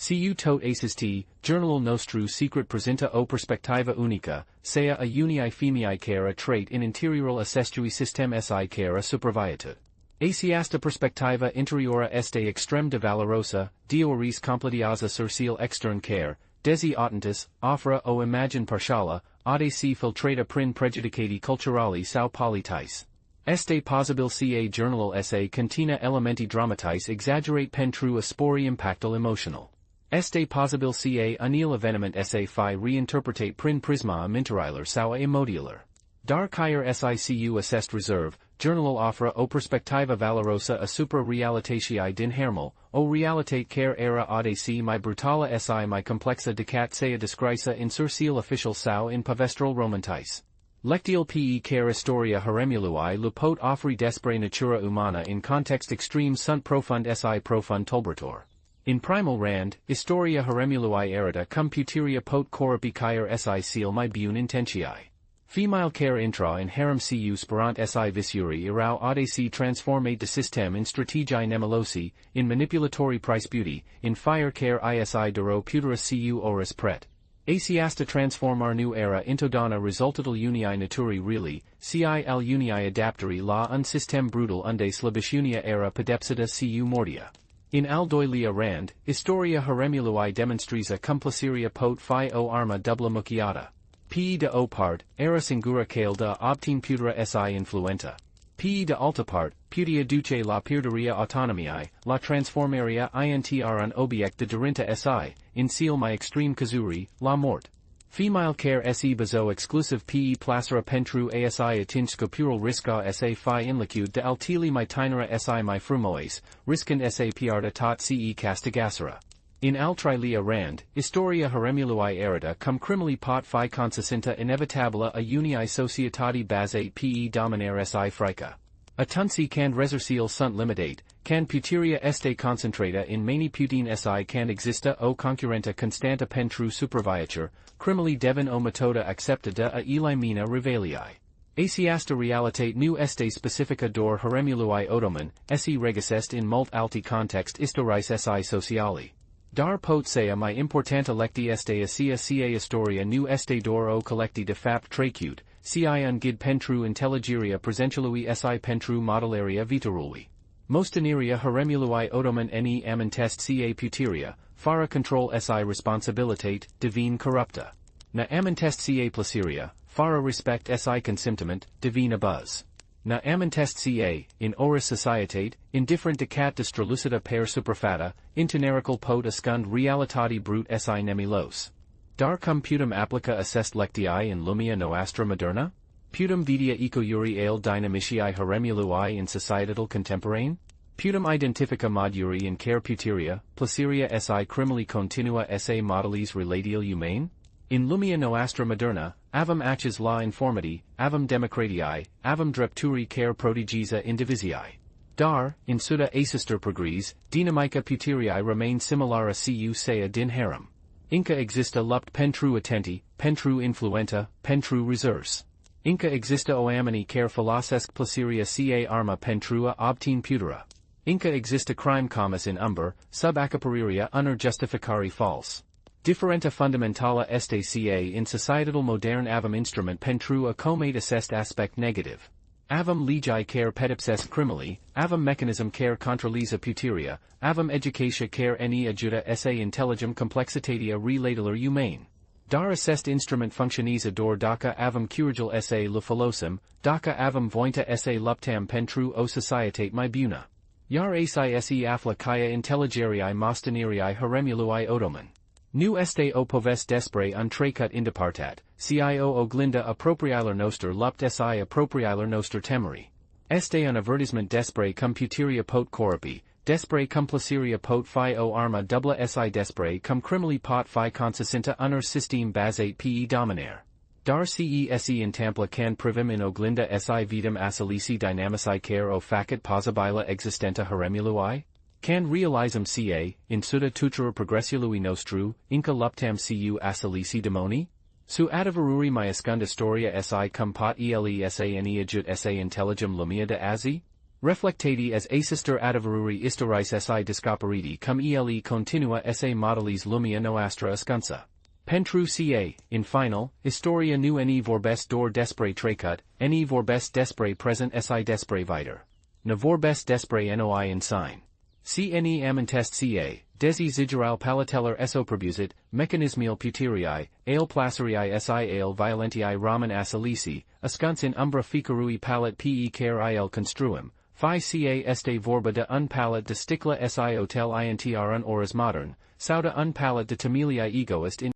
Cu tot acest, Jurnalul nostru secret presenta o perspectiva unică, sea a unii femei care a trait in interiorul acestui sistem si care a supraviețuit. Aceasta perspectiva interiora este extrem de valorosa, deoris completiază sursil extern care, desi autentis, ofra o imagine parcială, adc filtrata prin prejudicati culturali sau politis. Este posibil ca Jurnalul sa contina elementi dramatis exaggerate pentru a spori impactul emotional. Este posibil ca anil evenement sa fi reinterpretate prin prisma minteriler sau emotiler. Dar caer sicu assest reserve, Jurnalul offre o perspectiva valorosa asupra realitatiei din Haremul, o realitate care era audaci mai brutala si mai complexa decat sea descrisa in sursil official sau in pavestrul romantis. Lectial pe care istoria Haremului le pot offri despre natura umana in context extreme sunt profund si profund tulburător. In primal rand, istoria Haremului erita cum puterea pot corrupi caer si seal mai bun intentiae. Female care intra in harem cu sperant si visuri erau audaci transformate de system in strategii nemelosi, in manipulatory price beauty, in fire care isi duro putera cu oris pret. Asiasta transformar nu era intodana resultatul unii naturi reali, cil unii adaptari la un system brutal unde slabishunia era pedepsida cu mortia. In al doilia rand, istoria Haremului demonstrisa complaceria pot fi o arma dubla muciata. Pe de o part, era singura cale de obtin putera si influenta. Pe de alta part, putea duce la pierderia autonomiae, la transformaria intr un obiect de dorinta si, in seal mai extreme cazuri, la mort. Female care se bazo exclusive pe placera pentru asi atinge scopural risca sa fi inlicude de altili mai tinera si mai frumoes, riscand sa piarda tot ce castigasera. In altrilia rand, istoria Haremului erita cum crimili pot fi consisinta inevitabila a unii societati bazate pe dominare si frica. Atunci can resercial sunt limitate, can puteria este concentrata in mani putin si can exista o concurrenta constanta pentru superviatur, crimili devin o metoda acceptada a elimina rivaliae. Asiasta realitate nu este specifica dor Haremului Otoman, se regisest in mult alti context istoris si sociali. Dar pot sea mai importanta lecti este asia ca historia nu este dor o collecti de fapt trecut, ci un gid pentru intelligeria presentialui si pentru modelaria vitarului. Mostaneria Haremului Otoman ne amintest ca puteria, fără control si responsabilitate, divine corrupta. Na amintest ca placeria, fără respect si consimtiment, divine abuz. Na amintest ca, in oris societate, indifferent decat destrolucida per superfata, intunerical pot ascund realitati brut si nemilos. Dar cum putem applica assest lectii in lumia noastra moderna? Putem vidia ecoiuri ale dynamiciae Haremului in societal contemporane? Putem identifica moduri in care puteria, placeria si crimili continua sa modelis relatial humane? In lumia noastra moderna, avem aces la informity, avem democratii, avem drepturi care prodigisa indivisiae. Dar, in suda asister progres, dinamica puteriae remain similara cu sea din harem. Inca exista lupt pentru attenti, pentru influenta, pentru reserse. Inca exista oamini care filosesc placeria ca arma pentrua obtin putera. Inca exista crime commis in umber, sub accapariria unor justificari false. Differenta fundamentala este ca in societal modern avem instrument pentru a comate assest aspect negative. Avem legii care pedipsesc crimili, avem mechanism care contralisa puteria, avem educatia care ne ajuda sa intelligem complexitatea relataler humane. Dar assest instrument functionisa dor daca avem curigil sa le philosum, daca avem vointa sa luptam pentru o societate mai buna. Iar asi se afla kaya intelligeriae mostanerii Haremului Otoman. Nu este o poveste despre un trecut indepartat, cio oglinda approprialer noster lupt si approprialer noster temeri. Este un avertisement despre cum puteria pot corrupi, despre cum placeria pot fi o arma dubla si despre cum crimili pot fi consisinta unor system bazate pe dominare. Dar cese intampla can privim in oglinda si vitam asilisi dynamici care o facet posibila existenta Haremului? Can realizam ca, in suda tutura progressiului nostru, inca luptam cu asilisi demoni? Su adavaruri mai ascund historia si cum pot ele sa eniajut sa intelligem lumia de azi? Reflectati as asister adavaruri istoris si descoperiti cum ele continua sa modelis lumia noastra ascunsa. Pentru ca, in final, historia nu ne vorbesc dor despre trecut, ne vorbesc despre present si despre vider. Ne vorbesc despre noi in sign. Cne amintest ca, desi zigeral palateller eso probusit, mechanismial puteriae, ale placeriae si ale violentiae ramen asilisi, ascuns in umbra ficarui palat pe care il construum, Fi ca este vorba de un palat de sticla si hotel intr un oras modern, sau de un palat de familia egoist in